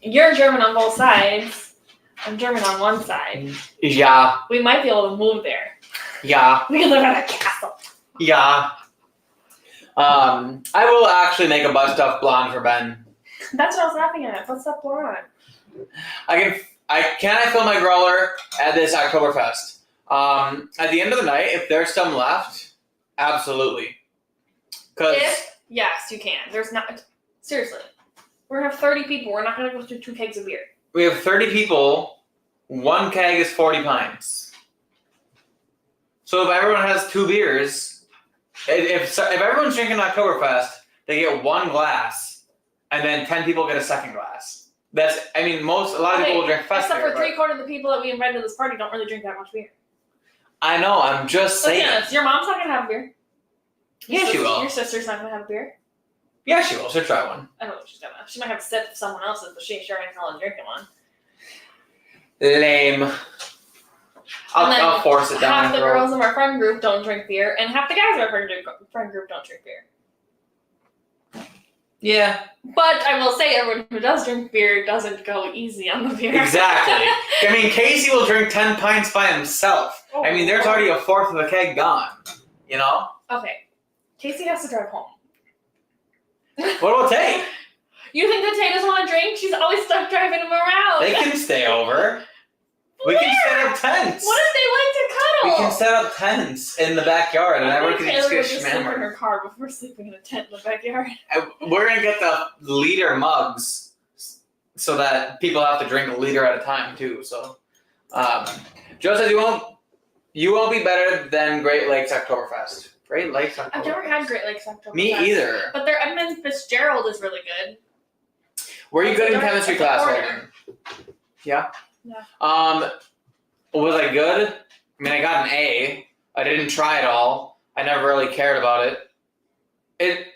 you're German on both sides. I'm German on one side. Yeah. We might be able to move there. Yeah. We can live in a castle. Yeah. I will actually make a butt stuff blonde for Ben. That's what I was laughing at. Butt stuff blonde. Can I fill my growler at this Oktoberfest? At the end of the night, if there's some left, absolutely. Yes, you can. There's not. Seriously. We're going to have 30 people. We're not going to go through 2 kegs of beer. We have 30 people. 1 keg is 40 pints. So if everyone has 2 beers, if everyone's drinking Oktoberfest, they get 1 glass, and then 10 people get a second glass. A lot of people will drink fest except beer. For 3/4 of the people that we invited to this party don't really drink that much beer. I know, I'm just saying. Yeah, your mom's not going to have a beer. She will. Your sister's not going to have a beer. Yeah, she will. She'll try one. I don't know what she's going to have. She might have a sip of someone else's, but she ain't sure ain't hell drinking one. Lame. I'll force it down. Half the girls in our friend group don't drink beer, and half the guys in our friend group don't drink beer. Yeah. But I will say everyone who does drink beer doesn't go easy on the beer. Exactly. Casey will drink 10 pints by himself. Oh, there's already a fourth of the keg gone. You know? Okay. Casey has to drive home. What will it take? You think the Tay doesn't want to drink? She's always stuck driving him around. They can stay over. We can set up tents. What if they like to We can set up tents in the backyard and everyone can just get sleep in schmammered. her car before sleeping in a tent in the backyard. We're gonna get the liter mugs so that people have to drink a liter at a time too. So, Joe says you won't be better than Great Lakes Oktoberfest. Great Lakes Oktoberfest. I've never had Great Lakes Oktoberfest. Me either. But their Edmund Fitzgerald is really good. Were you good in chemistry class, Loren? Yeah. Yeah. Was I good? I mean, I got an A. I didn't try at all. I never really cared about it.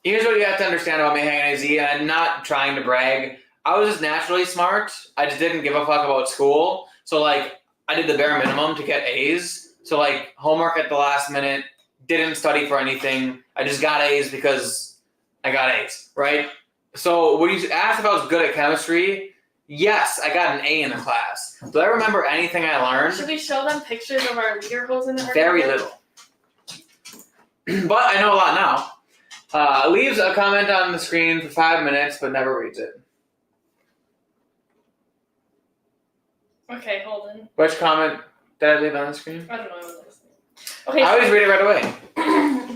Here's what you have to understand about me hanging AZ, and I'm not trying to brag. I was just naturally smart. I just didn't give a fuck about school. So, like, I did the bare minimum to get A's. So, like, homework at the last minute, didn't study for anything. I just got A's because I got A's, right? So, when you asked if I was good at chemistry, yes, I got an A in the class. Do I remember anything I learned? Should we show them pictures of our lederhosen? Very little. But I know a lot now. Leaves a comment on the screen for 5 minutes, but never reads it. Okay, Holden. Which comment did I leave on the screen? I don't know. I wasn't listening. Okay. I always read it right away.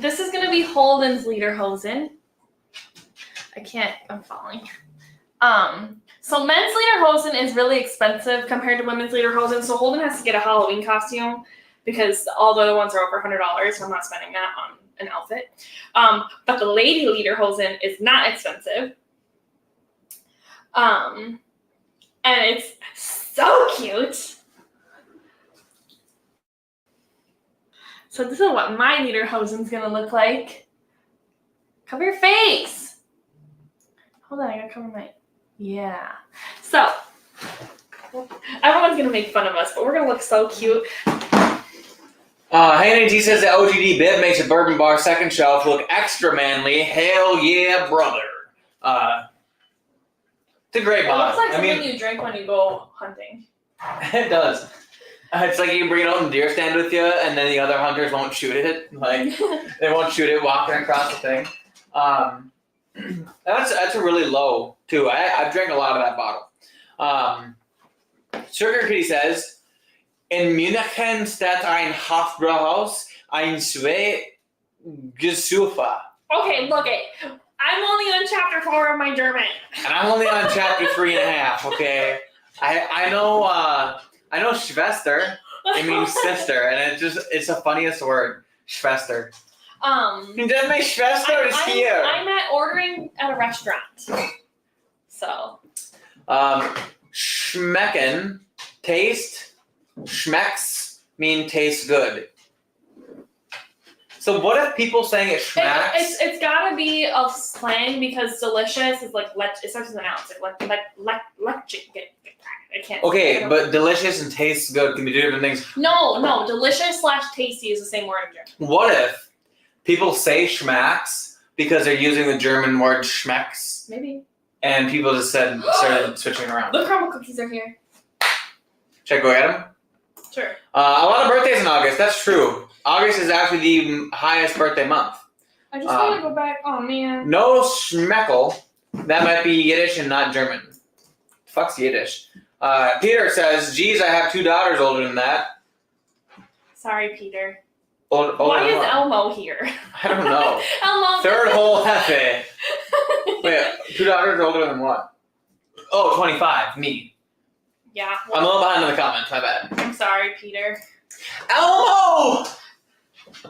This is going to be Holden's lederhosen. I can't. I'm falling. So men's lederhosen is really expensive compared to women's lederhosen. So Holden has to get a Halloween costume because all the other ones are over $100. So I'm not spending that on an outfit. But the lady lederhosen is not expensive. And it's so cute. So this is what my lederhosen's gonna look like. Cover your face. Hold on, I gotta cover my. Yeah. So everyone's gonna make fun of us, but we're gonna look so cute. Hey G says the OGD bib makes a bourbon bar second shelf look extra manly. Hell yeah, brother. It's a great It bottle. looks like something you drink when you go hunting. It does. It's like you can bring it on the deer stand with you, and then the other hunters won't shoot it. Like they won't shoot it walking across the thing. That's a really low too. I've drank a lot of that bottle. Sugar Kitty says, in München steht ein Hofbrauhaus, ein zwei Gesufa. Okay, look it. I'm only on chapter 4 of my German. And I'm only on chapter 3.5. Okay, I know Schwester. It means sister, and it's the funniest word, Schwester. My Schwester is here. I'm ordering at a restaurant. So. Schmecken, taste, schmecks mean tastes good. So what if people saying it schmecks? It's gotta be a slang because delicious is like it starts with an ounce. I can't. Okay, but delicious and tastes good can be two different things. No, delicious / tasty is the same word in German. What if people say schmacks because they're using the German word schmecks? Maybe. And people just started switching around. The caramel cookies are here. Should I go get them? Sure. A lot of birthdays in August. That's true. August is actually the highest birthday month. I just want to go back. Oh man. No schmeckel. That might be Yiddish and not German. Fuck's Yiddish. Peter says, geez, I have 2 daughters older than that. Sorry, Peter. Older Why is what? Elmo here? I don't know. Elmo. Third whole hefe. Wait, 2 daughters older than what? Oh, 25. Me. Yeah. Well, I'm a little behind in the comments. My bad. I'm sorry, Peter. Elmo!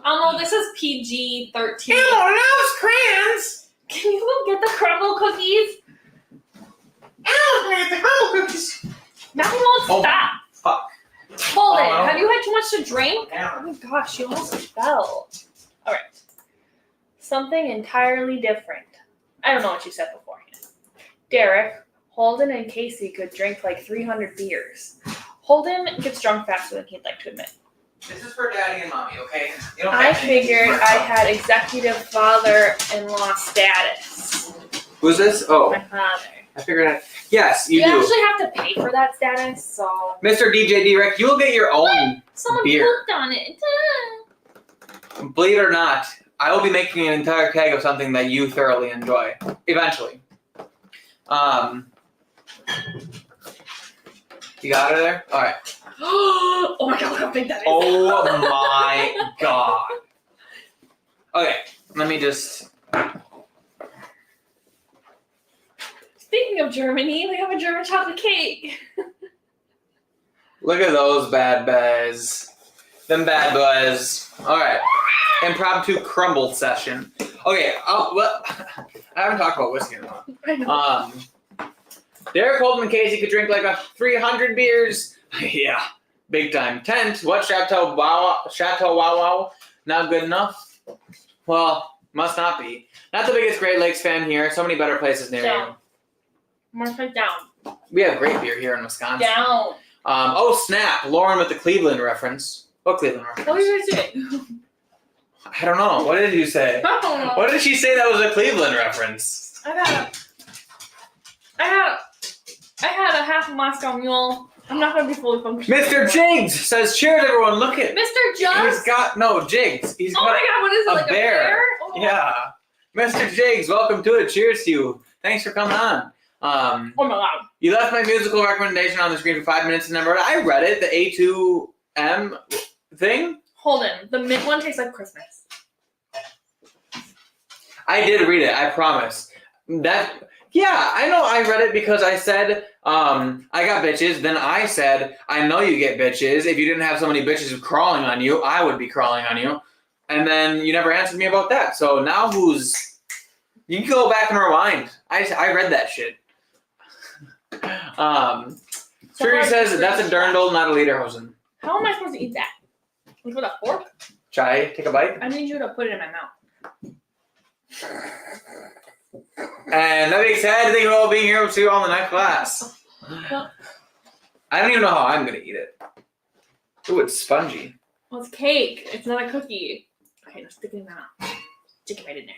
Elmo, this is PG-13. Elmo loves crayons! Can you go get the crumble cookies? Elmo can get the crumble cookies! Now he won't stop. Fuck. Hold it. Have you had too much to drink? Yeah. Oh my gosh, you almost fell. All right. Something entirely different. I don't know what you said beforehand. Derek, Holden, and Casey could drink like 300 beers. Holden gets drunk faster than he'd like to admit. This is for daddy and mommy, okay? I figured I had executive father-in-law status. Who's this? Oh, My father. I figured out. Yes, you do. actually have to pay for that status, so. Mr. DJ Direct, you'll get your own Someone beer. pooped on it. Believe it or not, I will be making an entire keg of something that you thoroughly enjoy. Eventually. You got her there? Alright. Oh my god, look how big that is. Oh my god. Okay, let me just. Speaking of Germany, we have a German chocolate cake. Look at those bad boys. Them bad boys. Alright. Impromptu crumble session. Okay, well, I haven't talked about whiskey in a while. I know. Derek Holden Casey could drink like 300 beers. Yeah, big time. Tent. What Chateau Wow Wow? Not good enough? Well, must not be. Not the biggest Great Lakes fan here. So many better places near Down. Martha, down. you. We have great beer here in Wisconsin. Down. Oh snap! Lauren with the Cleveland reference. What Cleveland reference? What were you guys doing? I don't know. What did you say? I don't know. What did she say that was a Cleveland reference? I had a half Moscow Mule. I'm not gonna be fully functional. Mr. Jigs says, "Cheers, everyone! Look at Mr. Just. he's got Jigs. He's Oh got my god, what is it? a Like bear. a bear? Oh. Yeah, Mr. Jigs, welcome to it. Cheers to you. Thanks for coming on. Oh my god. You left my musical recommendation on the screen for 5 minutes and never. I read it. The A2M thing. Holden, the mint one tastes like Christmas. I did read it. I promise. Yeah, I know. I read it because I said, I got bitches. Then I said, I know you get bitches. If you didn't have so many bitches crawling on you, I would be crawling on you. And then you never answered me about that. So now you can go back and rewind. I read that shit. Shuri says that's a dirndl, not a lederhosen. How am I supposed to eat that? Like with a fork? Chai, take a bite. I need you to put it in my mouth. And that being said, thank you all being here. We'll see you all in the next class. I don't even know how I'm going to eat it. Ooh, it's spongy. Well, it's cake. It's not a cookie. Okay, let's stick it in my mouth. Stick it right in there.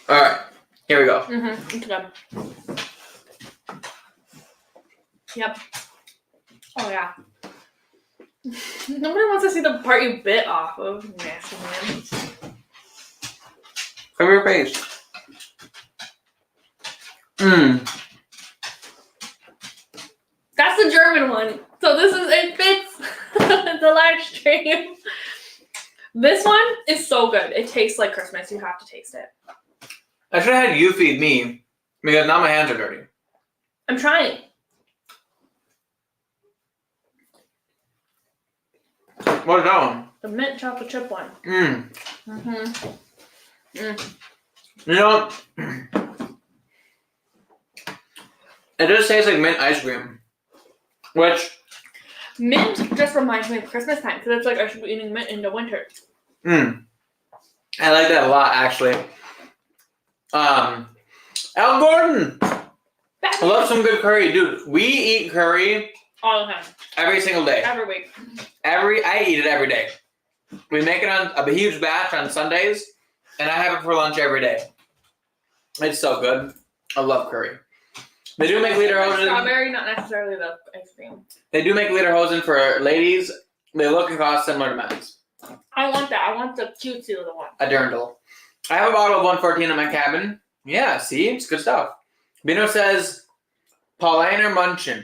All right, here we go. Mm-hmm. It's good. Yep. Oh, yeah. Nobody wants to see the part you bit off of. Nasty man. Cover your face. Mmm. That's the German one. So it fits the live stream. This one is so good. It tastes like Christmas. You have to taste it. I should have had you feed me because now my hands are dirty. I'm trying. What is that one? The mint chocolate chip one. Mmm. Mm-hmm. Mm. You know, it just tastes like mint ice cream. Which... Mint just reminds me of Christmas time because it's like I should be eating mint in the winter. Mmm. I like that a lot, actually. Al Gordon! I love some good curry. Dude, we eat curry all the time. every single day. Every week. I eat it every day. We make it on a huge batch on Sundays, and I have it for lunch every day. It's so good. I love curry. They do make lederhosen. Strawberry, not necessarily the ice cream. They do make lederhosen for ladies. They look and cost similar to men's. I want that. I want the cutesy little one. A dirndl. I have a bottle of 114 in my cabin. Yeah, see? It's good stuff. Bino says, Paulaner Munchin.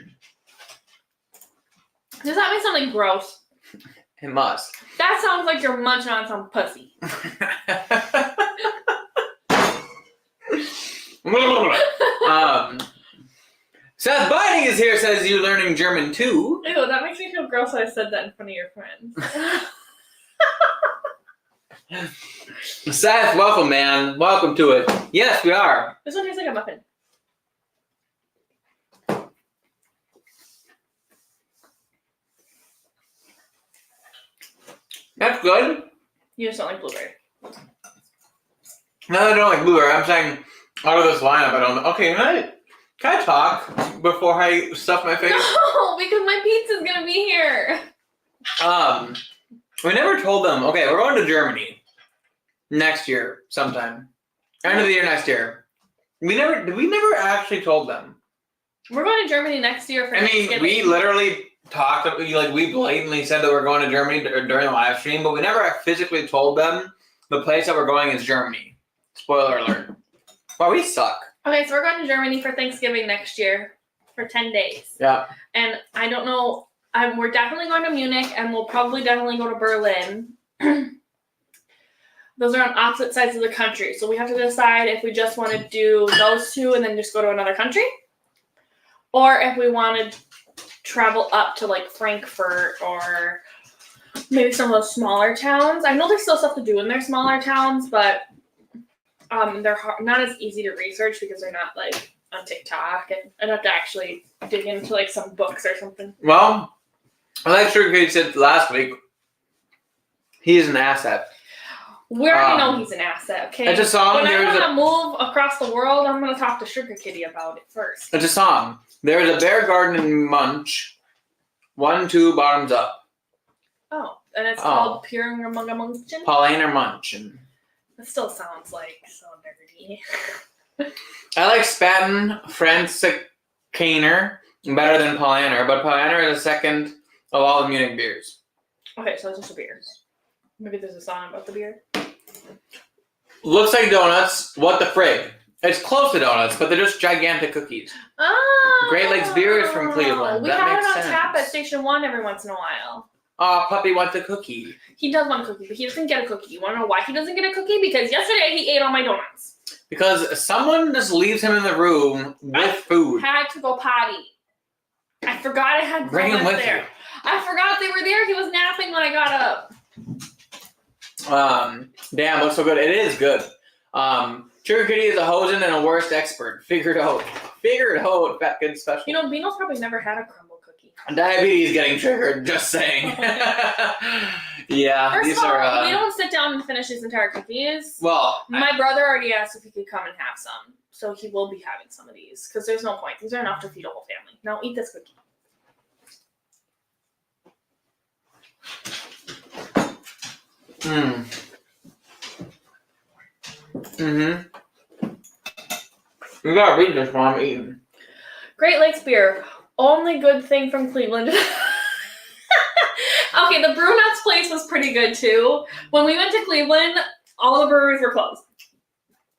Does that mean something gross? It must. That sounds like you're munching on some pussy. Seth Biding is here, says you learning German too. Ew, that makes me feel gross that I said that in front of your friends. Seth, welcome, man. Welcome to it. Yes, we are. This one tastes like a muffin. That's good. You just don't like blueberry. No, I don't like blueberry. I'm saying out of this lineup, I don't. Okay, can I talk before I stuff my face? No, because my pizza's gonna be here. We never told them. Okay, we're going to Germany next year sometime. End of the year next year. We never actually told them. We're going to Germany next year for Thanksgiving. We literally talked. We blatantly said that we're going to Germany during the live stream, but we never physically told them the place that we're going is Germany. Spoiler alert. Wow, we suck. Okay, so we're going to Germany for Thanksgiving next year for 10 days. Yeah. And I don't know, we're definitely going to Munich, and we'll probably definitely go to Berlin. Those are on opposite sides of the country. So we have to decide if we just want to do those two and then just go to another country. Or if we want to travel up to like Frankfurt or maybe some of those smaller towns. I know there's still stuff to do in their smaller towns, but they're not as easy to research because they're not like on TikTok, and I'd have to actually dig into like some books or something. Well, like Sugar Kitty said last week, he is an asset. We already know he's an asset, okay? It's a song. When I want to move across the world, I'm going to talk to Sugar Kitty about it first. It's a song. There is a bear garden in Munch. 1, 2, bottoms up. Oh, and it's called Puringer Paulaner Munchin. That still sounds like so nerdy. I like Spaten Franziskaner better than Paulaner, but Paulaner is the second of all the Munich beers. Okay, so it's just a beer. Maybe there's a song about the beer. Looks like donuts. What the frig? It's close to donuts, but they're just gigantic cookies. Oh! Great Lakes beer is from Cleveland. We have it on tap at Station 1 every once in a while. Oh, puppy wants a cookie. He does want a cookie, but he doesn't get a cookie. You want to know why he doesn't get a cookie? Because yesterday he ate all my donuts. Because someone just leaves him in the room with food. Had to go potty. I forgot I had Bring him with there. you. I forgot they were there. He was napping when I got up. Damn, looks so good. It is good. Sugar Kitty is a hosen and a worst expert. Figured out. Fat Kid Special. You know, Beano's probably never had a crumble cookie. Diabetes getting triggered, just saying. Yeah, First these of all, are... we don't sit down and finish these entire cookies. Well... My brother already asked if he could come and have some. So he will be having some of these. Because there's no point. These are enough to feed a whole family. Now eat this cookie. You gotta read this while I'm eating. Great Lakes beer. Only good thing from Cleveland. Okay, the Brew Nuts place was pretty good too. When we went to Cleveland, all the breweries were closed.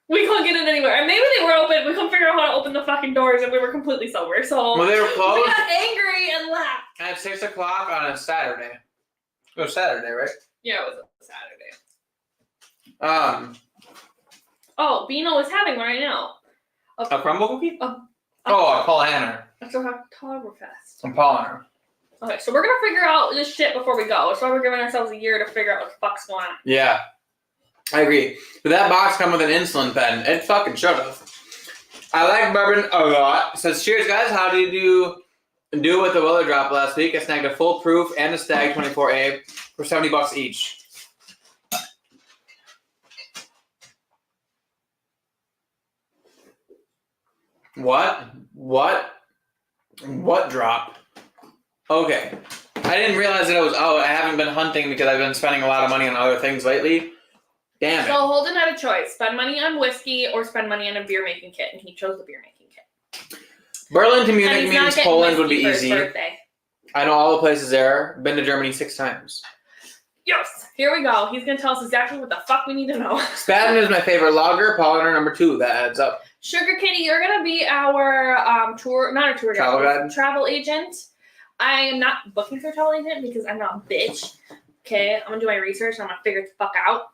We couldn't get in anywhere. And maybe they were open. We couldn't figure out how to open the fucking doors, and we were completely sober. So well, they were closed. We got angry and left. At 6 o'clock on a Saturday. It was Saturday, right? Yeah, it was a Saturday. Oh, Beano is having one right now. A crumble cookie? A Paulaner. That's Oktoberfest. A Paulaner. Okay, so we're gonna figure out this shit before we go. That's why we're giving ourselves a year to figure out what the fuck's going on. Yeah, I agree. But that box come with an insulin pen. It fucking should have. I like bourbon a lot. It says, cheers, guys. How did you do with the weather drop last week? I snagged a full proof and a Stag 24A for $70 each. What drop? Okay. I didn't realize that it was I haven't been hunting because I've been spending a lot of money on other things lately. Damn it. So Holden had a choice. Spend money on whiskey or spend money on a beer making kit, and he chose the beer making kit. Berlin to Munich means Poland would be easy. Birthday. I know all the places there. Been to Germany 6 times. Yes. Here we go. He's going to tell us exactly what the fuck we need to know. Spaten is my favorite lager. Paulaner number 2. That adds up. Sugar Kitty, you're going to be our travel agent. I am not booking for a travel agent because I'm not a bitch. Okay, I'm going to do my research and I'm going to figure it the fuck out.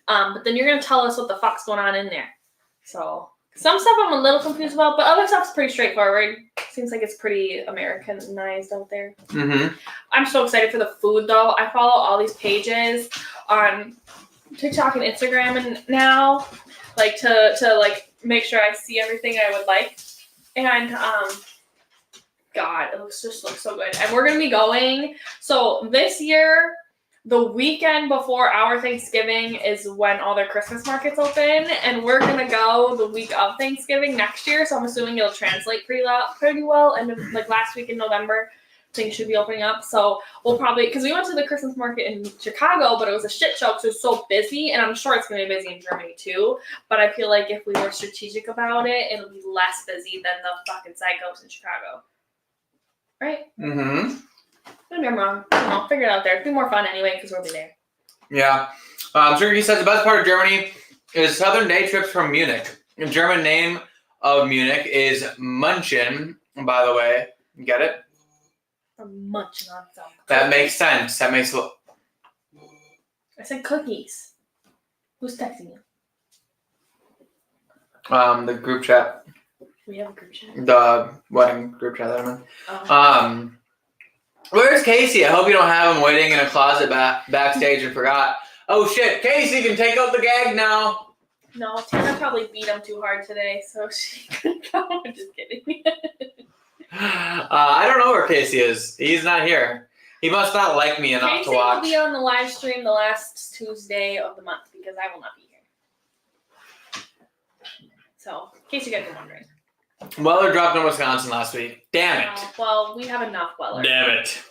But then you're going to tell us what the fuck's going on in there. So, some stuff I'm a little confused about, but other stuff's pretty straightforward. Seems like it's pretty Americanized out there. Mm-hmm. I'm so excited for the food, though. I follow all these pages on TikTok and Instagram and now, like, to make sure I see everything I would like. And, God, it looks so good. And we're going to be going. So this year, the weekend before our Thanksgiving is when all their Christmas markets open. And we're going to go the week of Thanksgiving next year. So I'm assuming it'll translate pretty well. And like last week in November, things should be opening up. So we'll probably, because we went to the Christmas market in Chicago, but it was a shit show because it was so busy. And I'm sure it's going to be busy in Germany too. But I feel like if we were strategic about it, it'll be less busy than the fucking psychos in Chicago. Right? Mm-hmm. Maybe I'm wrong. I'll figure it out there. It'll be more fun anyway because we'll be there. Yeah. Turkey says the best part of Germany is southern day trips from Munich. A German name of Munich is München, by the way. You get it? I'm munching on some. That makes sense. That makes I said cookies. Who's texting you? the group chat. We have a group chat. The wedding group chat that I'm in. Oh. Where's Casey? I hope you don't have him waiting in a closet backstage and forgot. Oh shit, Casey can take out the gag now. No, Tana probably beat him too hard today, so she couldn't go. I'm just kidding. I don't know where Casey is. He's not here. He must not like me enough Casey to watch. will be on the live stream the last Tuesday of the month because I will not be here. So, in case you guys are wondering. Weller dropped in Wisconsin last week. Damn it. Well, we have enough Weller. Damn it.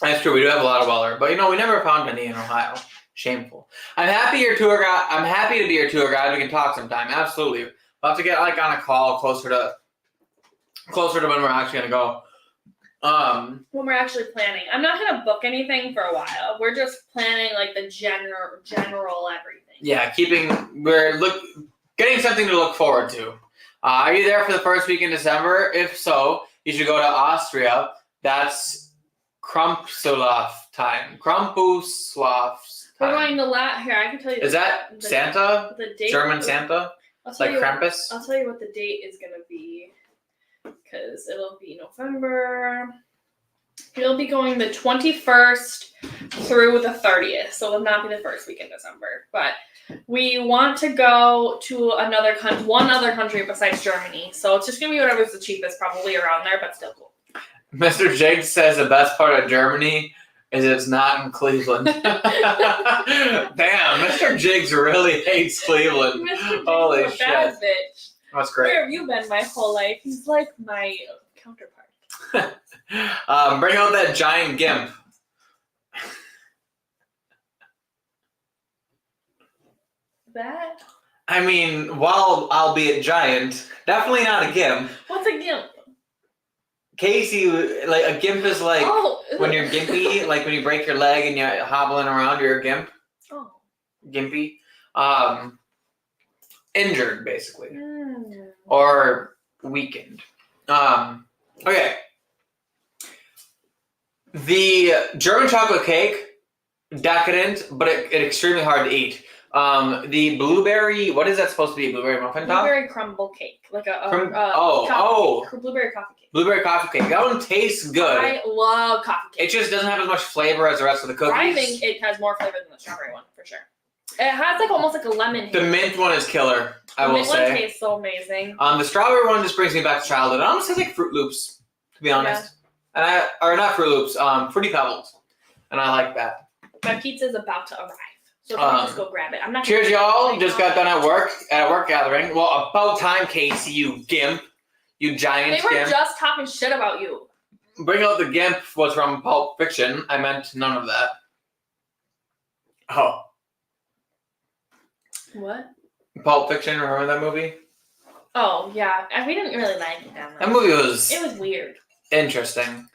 That's true. We do have a lot of Weller, but we never found any in Ohio. Shameful. I'm happy your tour guide. I'm happy to be your tour guide. We can talk sometime. Absolutely. We'll have to get on a call closer to when we're actually gonna go. When we're actually planning. I'm not gonna book anything for a while. We're just planning the general everything. Yeah, getting something to look forward to. Are you there for the first week in December? If so, you should go to Austria. That's Krampusslav time. We're going to here. I can tell you. Is that Santa? The date. German Santa? Krampus? I'll tell you what the date is gonna be, because it'll be November. It'll be going the 21st through the 30th, so it'll not be the first week in December. But we want to go to one other country besides Germany, so it's just gonna be whatever's the cheapest, probably around there, but still cool. Mr. Jake says the best part of Germany is it's not in Cleveland. Damn, Mr. Jigs really hates Cleveland. Mr. Jigs Holy is a shit. bad bitch. That's great. Where have you been my whole life? He's like my counterpart. Bring out that giant gimp. That? I mean, while albeit giant, definitely not a gimp. What's a gimp? Casey, a gimp is when you're gimpy, when you break your leg and you're hobbling around, you're a gimp. Oh. Gimpy. Injured, basically. Mm. Or weakened. Okay. The German chocolate cake, decadent, but it extremely hard to eat. The blueberry, what is that supposed to be? Blueberry muffin top? Blueberry crumble cake. Blueberry coffee cake. Blueberry coffee cake. That one tastes good. I love coffee cake. It just doesn't have as much flavor as the rest of the cookies. I think it has more flavor than the strawberry one, for sure. It has almost a lemon hit. The mint one is killer, I will say. The mint one tastes so amazing. The strawberry one just brings me back to childhood. It almost tastes like Fruit Loops, to be honest. Yeah. Or not Fruit Loops, Fruity Pebbles. And I like that. My pizza's about to arrive. So if you just go grab it. I'm not. Cheers, y'all. Just got done at work gathering. Well, about time, Casey, you gimp. You giant gimp. They were just talking shit about you. Bring out the gimp was from Pulp Fiction. I meant none of that. Oh. What? Pulp Fiction, remember that movie? Oh, yeah. We didn't really like it that much. That movie was... It was weird. Interesting,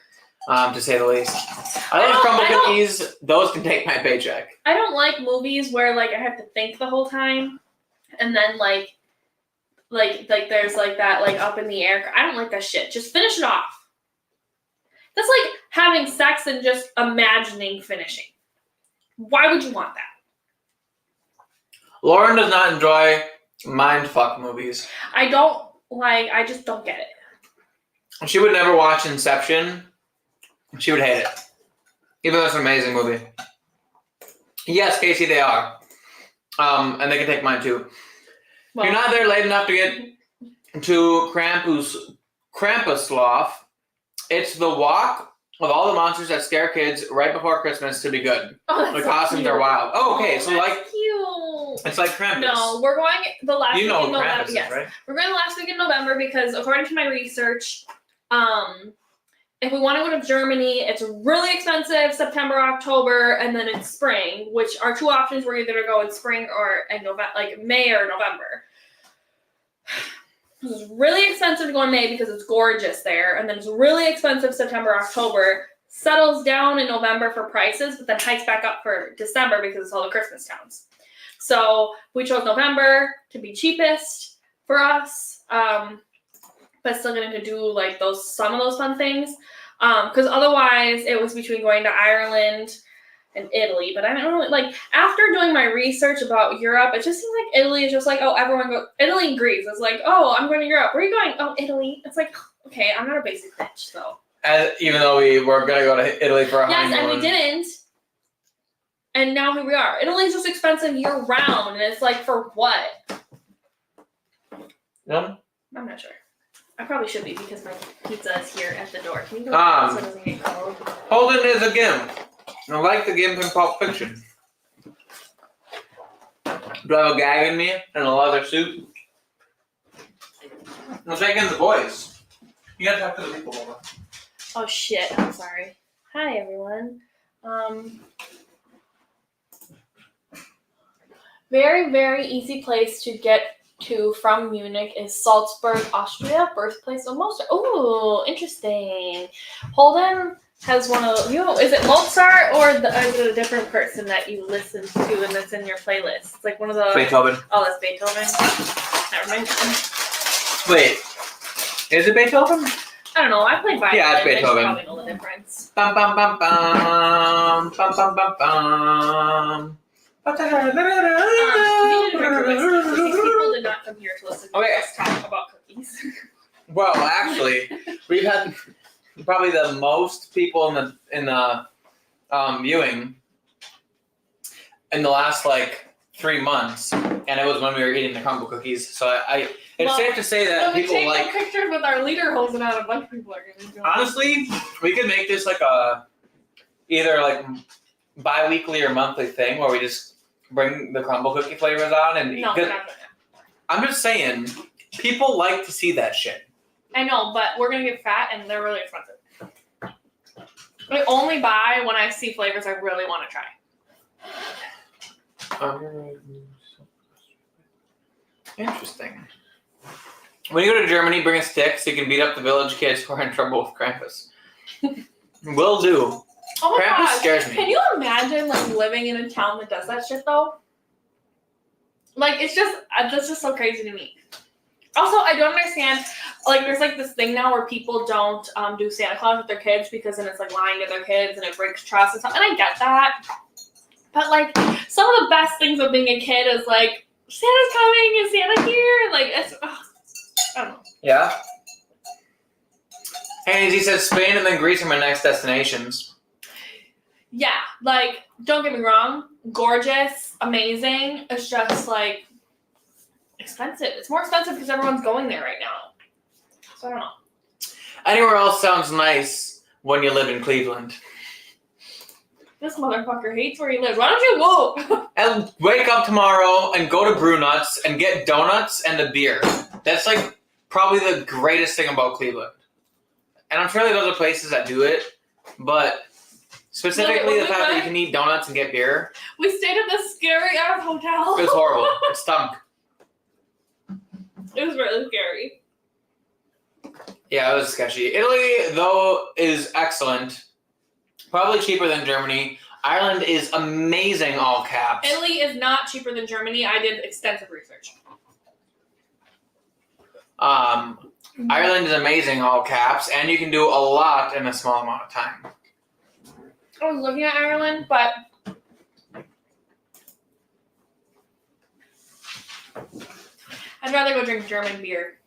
to say the least. I love crumble cookies. Those can take my paycheck. I don't like movies where, I have to think the whole time. And then, there's, that, up in the air. I don't like that shit. Just finish it off. That's like having sex and just imagining finishing. Why would you want that? Loren does not enjoy mindfuck movies. I just don't get it. She would never watch Inception. She would hate it. Even though it's an amazing movie. Yes, Casey, they are. And they can take mine too. Well, you're not there late enough to get to Krampuslav. It's the walk of all the monsters that scare kids right before Christmas to be good. Oh, the costumes are wild. Oh, okay, so cute. It's like Krampus. No, we're going the last week in November. Krampus is, right? We're going the last week in November because according to my research, if we want to go to Germany, it's really expensive September, October, and then it's spring, which are two options. We're either to go in spring or in November, May or November. It's really expensive to go in May because it's gorgeous there, and then it's really expensive September, October. Settles down in November for prices, but then hikes back up for December because it's all the Christmas towns. So we chose November to be cheapest. for us. But still getting to do like some of those fun things. Because otherwise it was between going to Ireland and Italy. But I don't know, like after doing my research about Europe, it just seems like Italy is just like, oh, everyone go Italy and Greece. It's like, oh, I'm going to Europe. Where are you going? Oh, Italy. It's like, okay, I'm not a basic bitch, so. Even though we were gonna go to Italy for a honeymoon. Yes, and we didn't. And now here we are. Italy's just expensive year round, and it's like for what? No. I'm not sure. I probably should be because my pizza is here at the door. Can you go so it doesn't get cold? Holden is a gimp. I like the gimp in Pulp Fiction. Do I have a gag in me and a leather suit? I'm taking the boys. You gotta talk to the people over. Oh shit, I'm sorry. Hi everyone. Very, very easy place to get to from Munich is Salzburg, Austria, birthplace of Mozart. Ooh, interesting. Holden has one of you. Is it Mozart or is it a different person that you listen to and that's in your playlist? It's like one of the Beethoven. Oh, that's Beethoven. That reminds me. Wait, is it Beethoven? I don't know. I played violin. Yeah, it's Beethoven. I should probably know the difference. Bum bum bum bum bum bum bum bum. You need to drink your whiskey. These people did not come here to listen to us talk about cookies. Well, actually, we've had probably the most people in the viewing in the last like 3 months, and it was when we were eating the crumble cookies. So it's safe to say that people take like pictures with our leader holding out. A bunch of people are gonna do it. Honestly, we could make this like a either like bi-weekly or monthly thing where we just bring the crumble cookie flavors on and No, we're not doing that. I'm just saying, people like to see that shit. I know, but we're gonna get fat and they're really expensive. I only buy when I see flavors I really want to try. Interesting. When you go to Germany, bring a stick so you can beat up the village kids who are in trouble with Krampus. Will do. Oh my Krampus gosh. scares me. Can you imagine like living in a town that does that shit though? Like it's just that's just so crazy to me. Also, I don't understand. Like, there's like this thing now where people don't do Santa Claus with their kids because then it's like lying to their kids and it breaks trust and stuff. And I get that, but like some of the best things of being a kid is like Santa's coming and Santa here. Like it's, I don't know. Yeah. And he says Spain and then Greece are my next destinations. Yeah, like don't get me wrong, gorgeous, amazing. It's just like expensive. It's more expensive because everyone's going there right now. So I don't know. Anywhere else sounds nice when you live in Cleveland. This motherfucker hates where he lives. Why don't you move? And wake up tomorrow and go to Brew Nuts and get donuts and a beer. That's like probably the greatest thing about Cleveland. And I'm sure there's other places that do it, but specifically the fact that you can eat donuts and get beer. We stayed at this scary ass hotel. It was horrible. It stunk. It was really scary. Yeah, it was sketchy. Italy, though, is excellent. Probably cheaper than Germany. Ireland is amazing, all caps. Italy is not cheaper than Germany. I did extensive research. Ireland is amazing, all caps, and you can do a lot in a small amount of time. I was looking at Ireland, but I'd rather go drink German beer.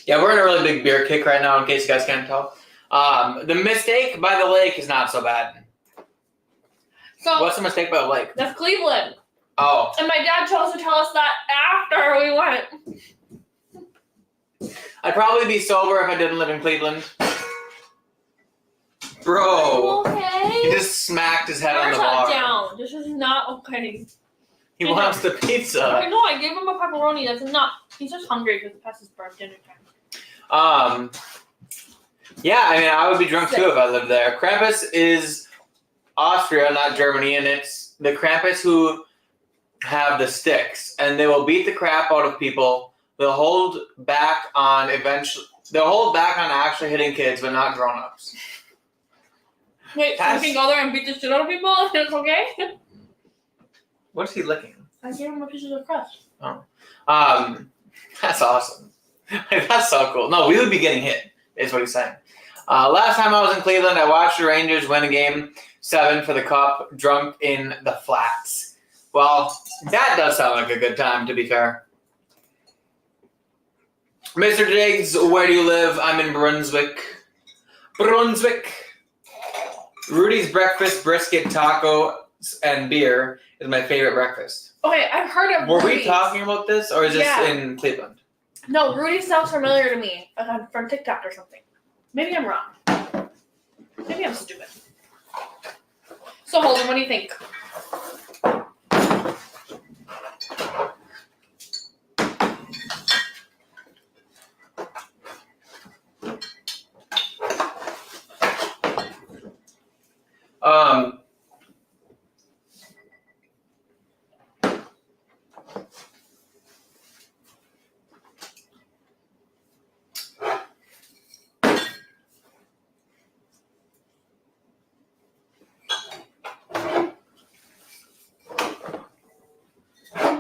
Yeah, we're in a really big beer kick right now, in case you guys can't tell. The Mistake by the Lake is not so bad. So What's the Mistake by the Lake? that's Cleveland. Oh. And my dad chose to tell us that after we went. I'd probably be sober if I didn't live in Cleveland. Bro. Okay. He just smacked his head on the bar. Down. This is not okay. He wants the pizza. I know, I gave him a pepperoni. That's enough. He's just hungry because past his birth dinner time. Yeah, I mean, I would be drunk too if I lived there. Krampus is Austria, not Germany, and it's the Krampus who have the sticks, and they will beat the crap out of people. They'll hold back on actually hitting kids, but not grown-ups. Wait, so you can go there and beat the shit out of people and it's okay? What's he licking? I gave him a piece of the crust. Oh. That's awesome. That's so cool. No, we would be getting hit, is what he's saying. Last time I was in Cleveland, I watched the Rangers win a game 7 for the Cup, drunk in the flats. Well, that does sound like a good time, to be fair. Mr. Diggs, where do you live? I'm in Brunswick. Rudy's breakfast, brisket, taco, and beer is my favorite breakfast. Okay, I've heard of Were Rudy's. we talking about this, or is this in Cleveland? No, Rudy's sounds familiar to me. From TikTok or something. Maybe I'm wrong. Maybe I'm stupid. So, Holden, what do you think?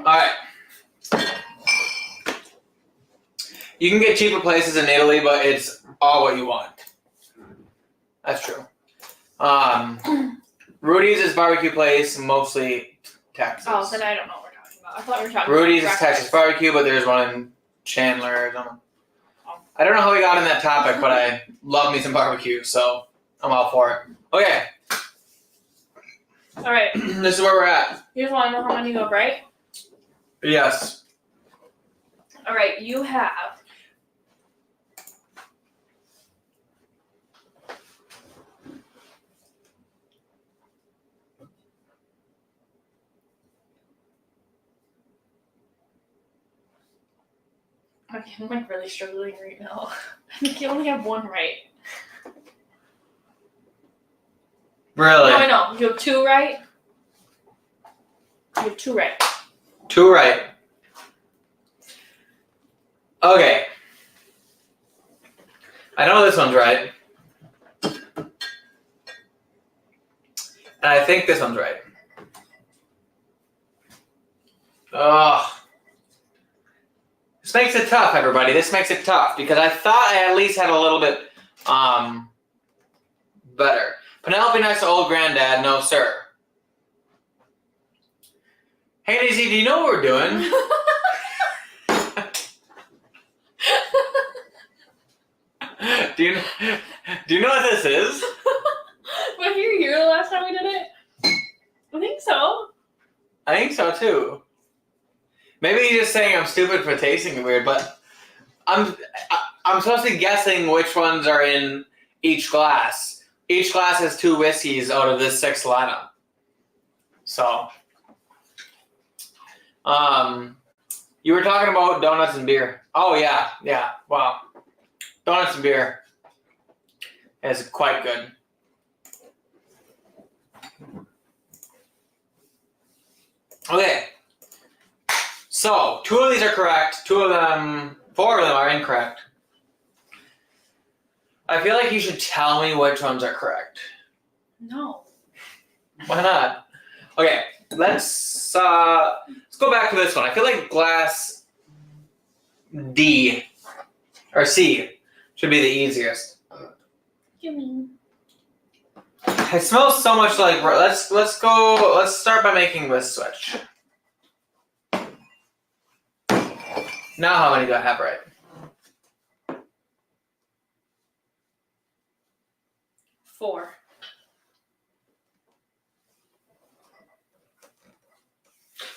Alright. You can get cheaper places in Italy, but it's all what you want. That's true. Rudy's is barbecue place, mostly Texas. Oh, then I don't know what we're talking about. I thought we were talking Rudy's about is Texas barbecue, but there's one in Chandler or something. I don't know how we got in that topic, but I love me some barbecue, so I'm all for it. Okay. Alright. This is where we're at. You just want to know how many you have, right? Yes. Alright, you have... Okay, I'm like really struggling right now. I think you only have one right. Really? No, I know. You have 2 right. You have 2 right. 2 right. Okay. I know this one's right. And I think this one's right. Ugh. This makes it tough, everybody. This makes it tough because I thought I at least had a little bit better. Penelope next to old granddad, no sir. Hey Daisy, do you know what we're doing? do you know what this is? Was you here the last time we did it? I think so. I think so too. Maybe he's just saying I'm stupid for tasting weird, but I'm supposed to be guessing which ones are in each glass. Each glass has 2 whiskeys out of this 6 lineup. So, you were talking about donuts and beer. Oh yeah. Wow, donuts and beer is quite good. Okay. So, 2 of these are correct. 4 of them are incorrect. I feel like you should tell me which ones are correct. No. Why not? Okay, let's go back to this one. I feel like glass D or C should be the easiest. You mean? It smells so much like. Let's start by making this switch. Now how many do I have right? 4.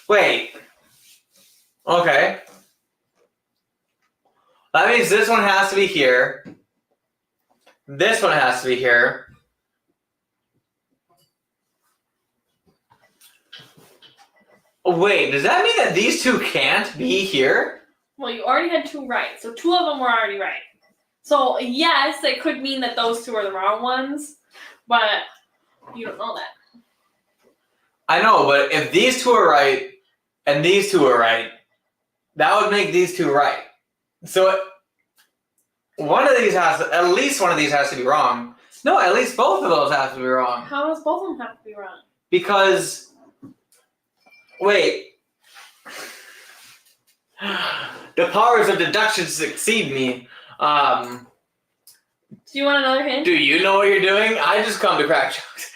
Wait. Okay. That means this one has to be here. This one has to be here. Wait, does that mean that these 2 can't be here? Well, you already had 2 right, so 2 of them were already right. So, yes, it could mean that those 2 are the wrong ones, but you don't know that. I know, but if these 2 are right and these 2 are right, that would make these 2 right. So, at least one of these has to be wrong. No, at least both of those have to be wrong. How does both of them have to be wrong? Because, wait. The powers of deduction succeed me. Do you want another hint? Do you know what you're doing? I just come to crack jokes.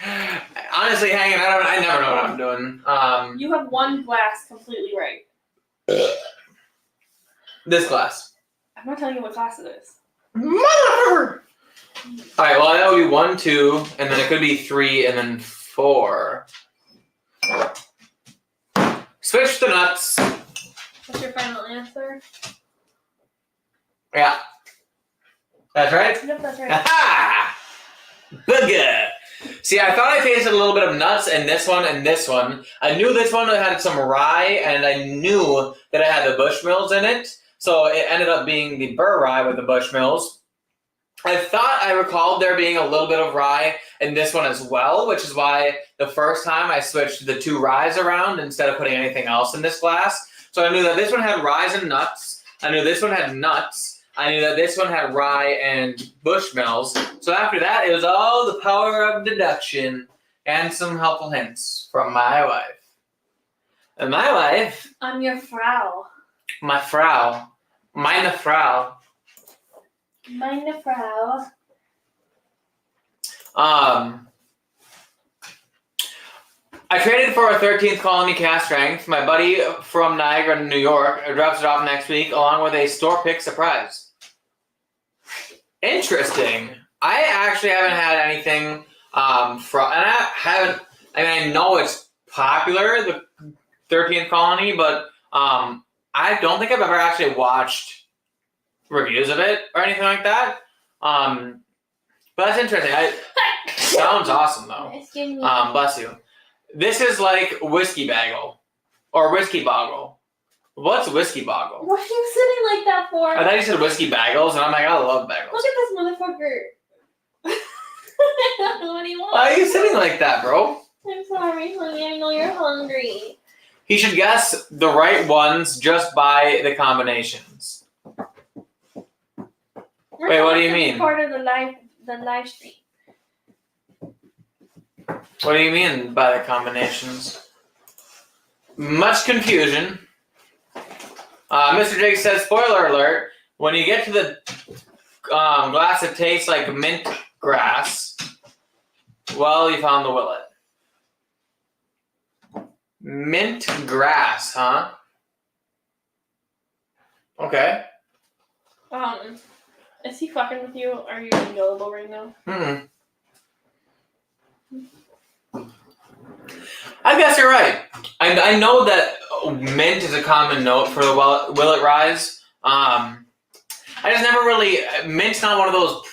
Honestly, hanging, I never know what I'm doing. You have one glass completely right. This glass. I'm not telling you what glass it is. Motherfucker! Alright, well, that would be 1, 2, and then it could be 3, and then 4. Switch the nuts. What's your final answer? Yeah. That's right? Yep, that's right. Aha! Booger! See, I thought I tasted a little bit of nuts in this one and this one. I knew this one had some rye, and I knew that it had the Bushmills in it. So it ended up being the Burr rye with the Bushmills. I thought I recalled there being a little bit of rye in this one as well, which is why the first time I switched the 2 ryes around instead of putting anything else in this glass. So I knew that this one had rye and nuts. I knew this one had nuts. I knew that this one had rye and Bushmills. So after that, it was all the power of deduction and some helpful hints from my wife. And my wife... I'm your Frau. My Frau. Meine Frau. Meine Frau. I traded for a 13th colony cast strength. My buddy from Niagara, New York, drops it off next week along with a store pick surprise. Interesting. I actually haven't had anything I know it's popular, the 13th colony, but I don't think I've ever actually watched reviews of it or anything like that. But that's interesting. Sounds awesome though. Excuse me. Bless you. This is like whiskey bagel or whiskey boggle. What's whiskey boggle? What are you sitting like that for? I thought you said whiskey bagels, and I'm like, I love bagels. Look at this motherfucker. What do you want? Why are you sitting like that, bro? I'm sorry, honey. I know you're hungry. He should guess the right ones just by the combinations. Wait, what do you mean? Part of the live stream. What do you mean by the combinations? Much confusion. Mr. Jake says, spoiler alert, when you get to the glass that tastes like mint grass, well, you found the willet. Mint grass, huh? Okay. Is he fucking with you? Are you available right now? I guess you're right. I know that mint is a common note for the willet ryes. I just never really... Mint's not one of those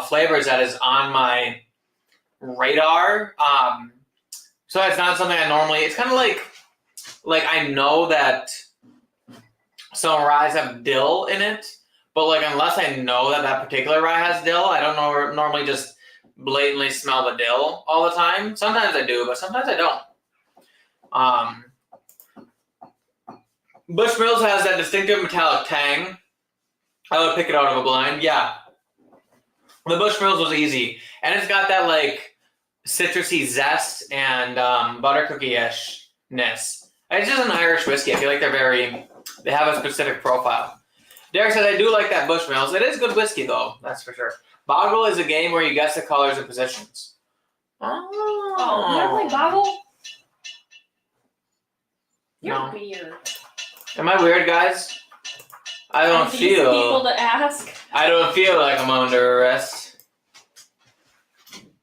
flavors that is on my radar. So it's not something I normally... It's kind of like I know that some ryes have dill in it, but like unless I know that particular rye has dill, I don't normally just blatantly smell the dill all the time. Sometimes I do, but sometimes I don't. Bushmills has that distinctive metallic tang. I would pick it out of a blind. Yeah. The Bushmills was easy. And it's got that like citrusy zest and butter cookie-ishness. It's just an Irish whiskey. I feel like they have a specific profile. Derek says, I do like that Bushmills. It is good whiskey though, that's for sure. Boggle is a game where you guess the colors and positions. Oh, you ever play Boggle? You're weird. Am I weird, guys? I don't feel... people to ask. I don't feel like I'm under arrest.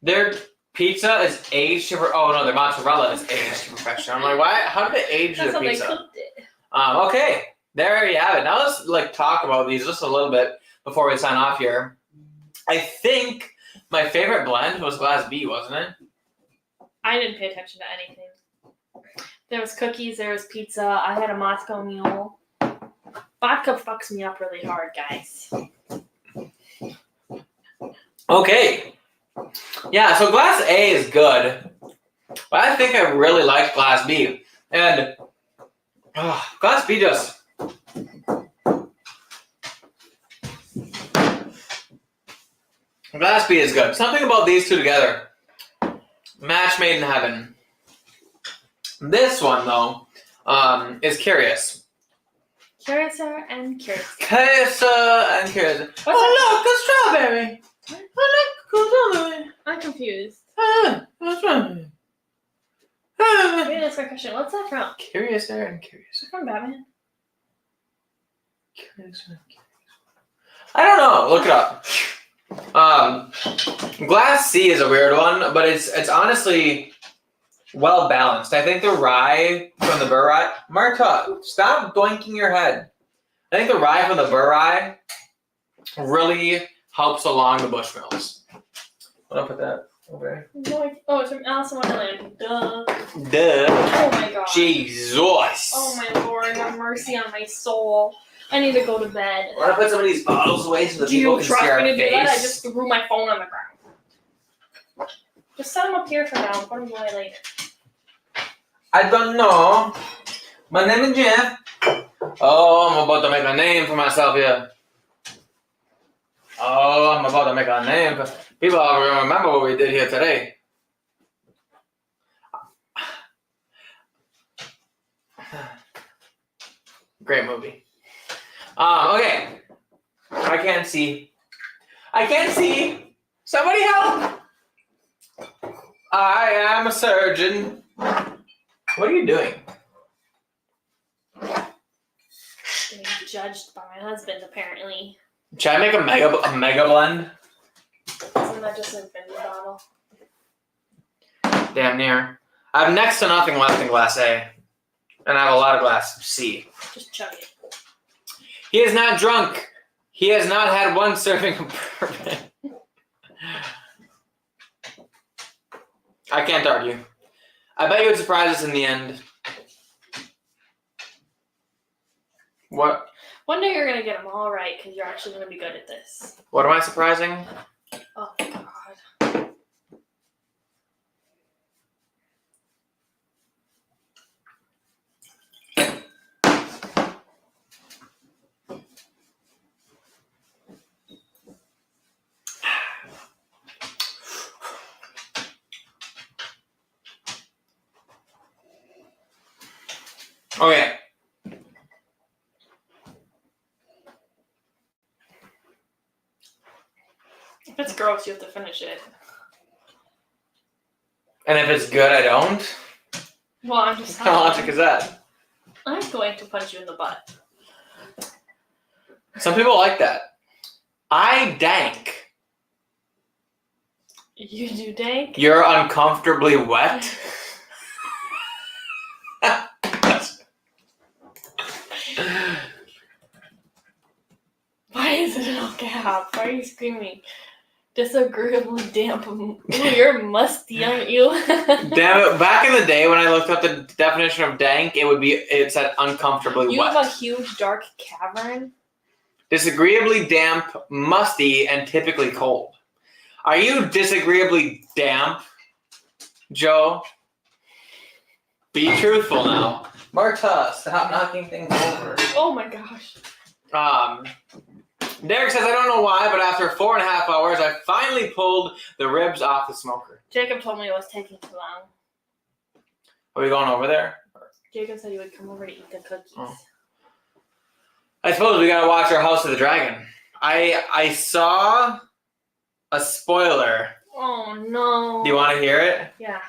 Their pizza is aged to... Oh, no, their mozzarella is aged to perfection. I'm like, why? How did they age the pizza? That's how they cooked it. Okay. There you have it. Now let's talk about these just a little bit before we sign off here. I think my favorite blend was Glass B, wasn't it? I didn't pay attention to anything. There was cookies, there was pizza, I had a Moscow Mule. Vodka fucks me up really hard, guys. Okay. Yeah, so Glass A is good. But I think I really liked Glass B. And Glass B just... Glass B is good. Something about these two together. Match made in heaven. This one, though, is curious. Curaçao and Curaçao. Curaçao and Curaçao. Oh, look, a strawberry. Oh, look, a strawberry. I'm confused. A strawberry. Wait, that's my question. What's that from? Curaçao and Curaçao. From Batman? Curaçao and Curaçao. I don't know. Look it up. Glass C is a weird one, but it's honestly well balanced. I think the rye from the Burr rye. Marta, stop doinking your head. I think the rye from the Burr rye really helps along the Bushmills. I'll put that over No, oh, it's from Alice in Wonderland. Duh. there. Duh. Oh my god. Jesus. Oh my lord, have mercy on my soul. I need to go to bed. I want to put some of these bottles away so that Do people you can trust see our me to do that? I face. just threw my phone on the ground. Just set them up here for now. Put them away later. I don't know. My name is Jeff. Oh, I'm about to make a name for myself here. Oh, I'm about to make a name. People will remember what we did here today. Great movie. Okay. I can't see. I can't see. Somebody help! I am a surgeon. What are you doing? Getting judged by my husband, apparently. Should I make a mega blend? Isn't that just an infinity bottle? Damn near. I have next to nothing left in glass A. And I have a lot of glass C. Just chug it. He is not drunk. He has not had one serving of bourbon. I can't argue. I bet you would surprise us in the end. What? One day you're gonna get them all right because you're actually gonna be good at this. What am I surprising? Oh god. Okay. If it's gross, you have to finish it. And if it's good, I don't? Well, I'm just How logic is that? I'm going to punch you in the butt. Some people like that. I dank. You do dank? You're uncomfortably wet. Why is it in all caps? Why are you screaming? Disagreeably damp. Ooh, you're musty, aren't you? Damn it! Back in the day when I looked up the definition of dank, it said uncomfortably You wet. have a huge dark cavern. Disagreeably damp, musty, and typically cold. Are you disagreeably damp, Joe? Be truthful now. Marta, stop knocking things over. Oh my gosh. Derek says, I don't know why, but after 4.5 hours, I finally pulled the ribs off the smoker. Jacob told me it was taking too long. Are we going over there? Jacob said he would come over to eat the cookies. Oh. I suppose we gotta watch our House of the Dragon. I saw a spoiler. Oh no. Do you want to hear it? Yeah.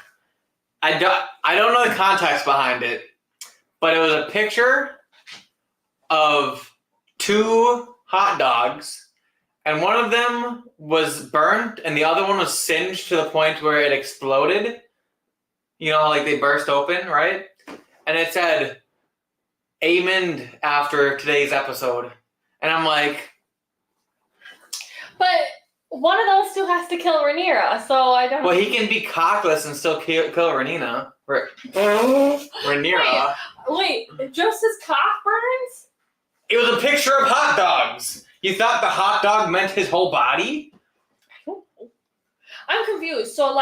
I don't know the context behind it, but it was a picture of 2 hot dogs, and one of them was burnt, and the other one was singed to the point where it exploded. You know how like they burst open, right? And it said, "Amen" after today's episode, and I'm like, but one of those 2 has to kill Rhaenyra, so I don't. well, he can be cockless and still kill Rhaenyra. Rhaenyra. Wait, just his cock burns? It was a picture of hot dogs. You thought the hot dog meant his whole body? I'm confused. So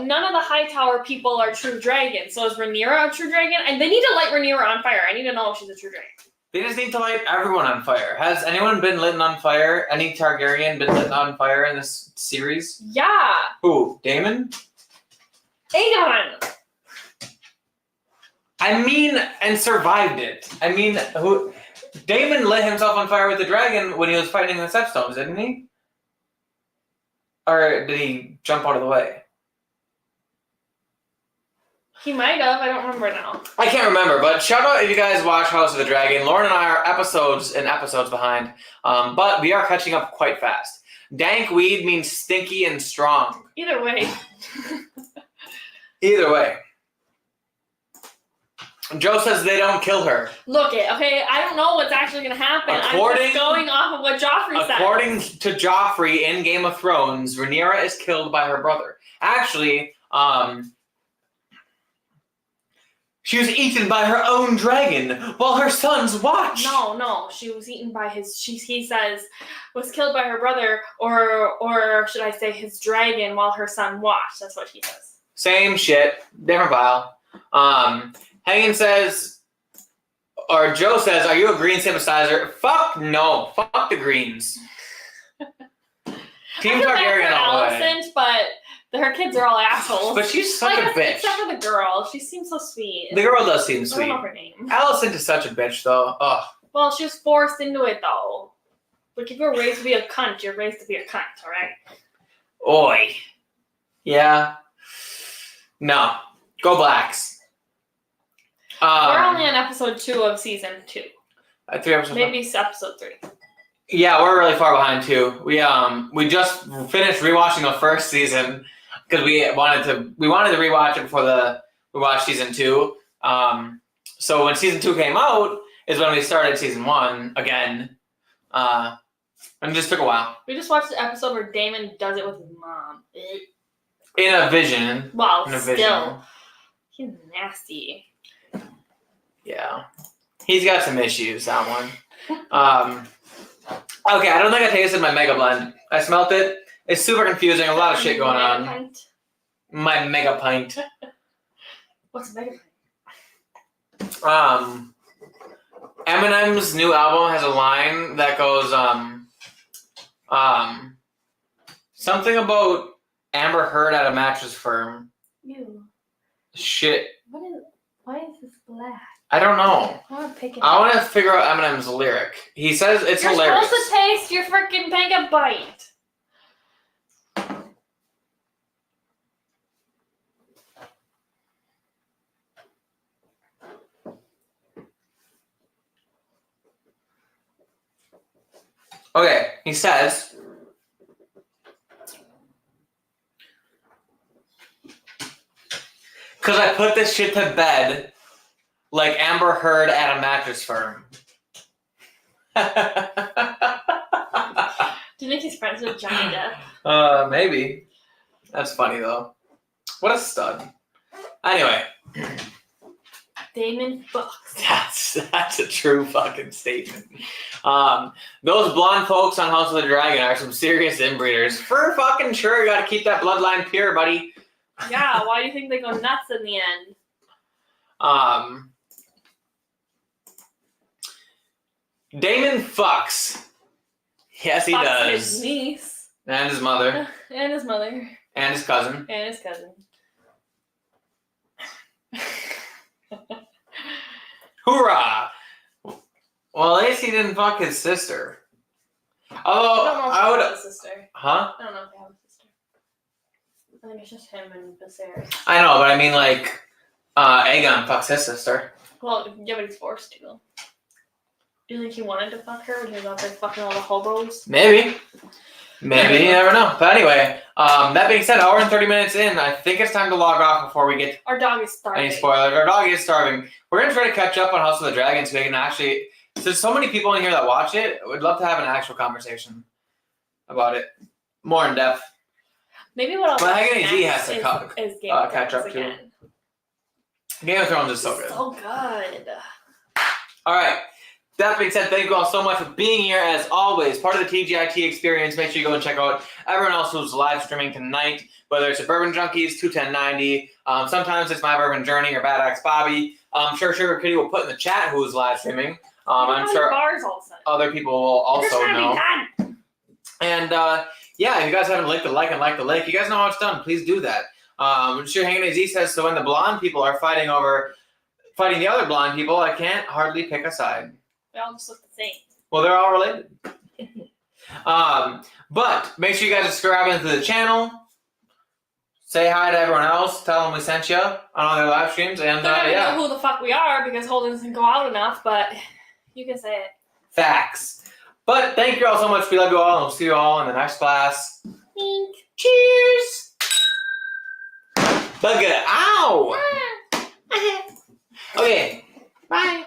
none of the Hightower people are true dragons. So is Rhaenyra a true dragon? And they need to light Rhaenyra on fire. I need to know if she's a true dragon. They just need to light everyone on fire. Has anyone been lit on fire? Any Targaryen been lit on fire in this series? Yeah. Who? Daemon? Aegon. I and survived it. I mean, Damon lit himself on fire with the dragon when he was fighting the Stepstones, didn't he? Or did he jump out of the way? He might have. I don't remember now. I can't remember, but shout out if you guys watch House of the Dragon. Lauren and I are episodes behind, but we are catching up quite fast. Dank weed means stinky and strong. Either way. Either way. Joe says they don't kill her. Look it, okay? I don't know what's actually going to happen. I'm just going off of what Joffrey said. According to Joffrey in Game of Thrones, Rhaenyra is killed by her brother. Actually, she was eaten by her own dragon while her sons watched. No. She was eaten by he says, was killed by her brother, or should I say his dragon while her son watched. That's what he says. Same shit. Different file. Hagen says, or Joe says, are you a green sympathizer? Fuck no. Fuck the greens. Team Targaryen all the way. Alicent, but her kids are all assholes. But she's such a bitch. Except for the girl. She seems so sweet. The girl does seem sweet. I don't know her name. Alicent is such a bitch, though. Ugh. Well, she was forced into it, though. Like, if you're raised to be a cunt, you're raised to be a cunt, alright? Oi. Yeah. No. Go Blacks. We're only on episode 2 of season 2. 3 episodes. Maybe it's episode 3. Yeah, we're really far behind too. We just finished rewatching the first season because we wanted to rewatch it before we watched season 2. So when season 2 came out is when we started season 1 again. And it just took a while. We just watched the episode where Damon does it with his mom. In a vision. Well, in a still. vision. He's nasty. Yeah. He's got some issues, that one. Okay, I don't think I tasted my Mega Blend. I smelt it. It's super confusing. A lot of shit going on. Pint. My Mega Pint. What's a Mega Pint? Eminem's new album has a line that goes, something about Amber Heard at a mattress firm. Ew. Shit. Why is this black? I don't know. I want to figure out Eminem's lyric. He says it's hilarious. You're supposed to taste your freaking Mega Bite. Okay, he says, because I put this shit to bed like Amber Heard at a mattress firm. Do you think he's friends with Johnny Depp? Maybe. That's funny, though. What a stud. Anyway. Damon fucks. That's a true fucking statement. Those blonde folks on House of the Dragon are some serious inbreeders. For fucking sure, you gotta keep that bloodline pure, buddy. Yeah, why do you think they go nuts in the end? Damon fucks. Yes, he does. His niece. And his mother. And his mother. And his cousin. And his cousin. Hoorah! Well, at least he didn't fuck his sister. Although, I would have a sister. Huh? I don't know if they have a sister. I think it's just him and Viserys. I know, but I mean, like, Aegon fucks his sister. Well, yeah, but he's forced to. Do you think he wanted to fuck her when he was out there fucking all the hobos? Maybe. Maybe, you never know. But anyway, that being said, hour and 30 minutes in, I think it's time to log off before we get our dog is starving. Any spoilers. Our dog is starving. We're going to try to catch up on House of the Dragon so we can actually... There's so many people in here that watch it. We'd love to have an actual conversation about it. More in depth. Maybe what I'll But Hagen AZ has to catch up too. Game of Thrones is so good. So good. All right. That being said, thank you all so much for being here. As always, part of the TGIT experience. Make sure you go and check out everyone else who's live streaming tonight, whether it's the Bourbon Junkies, 21090. Sometimes it's My Bourbon Journey or Bad Axe Bobby. I'm sure Sugar Kitty will put in the chat who's live streaming. I'm sure other people will also know. And yeah, if you guys haven't linked the like and like the link, you guys know how it's done. Please do that. Sure, Hanging AZ says, so when the blonde people are fighting over fighting the other blind people, I can't hardly pick a side. They all just look the same. Well, they're all related. But make sure you guys subscribe into the channel. Say hi to everyone else. Tell them we sent you on all their live streams. And They're not gonna yeah. know who the fuck we are because Holden doesn't go out enough, but you can say it. Facts. But thank you all so much. We love you all, and we'll see you all in the next class. Wink. Cheers. Bugger. Ow. Okay. Bye.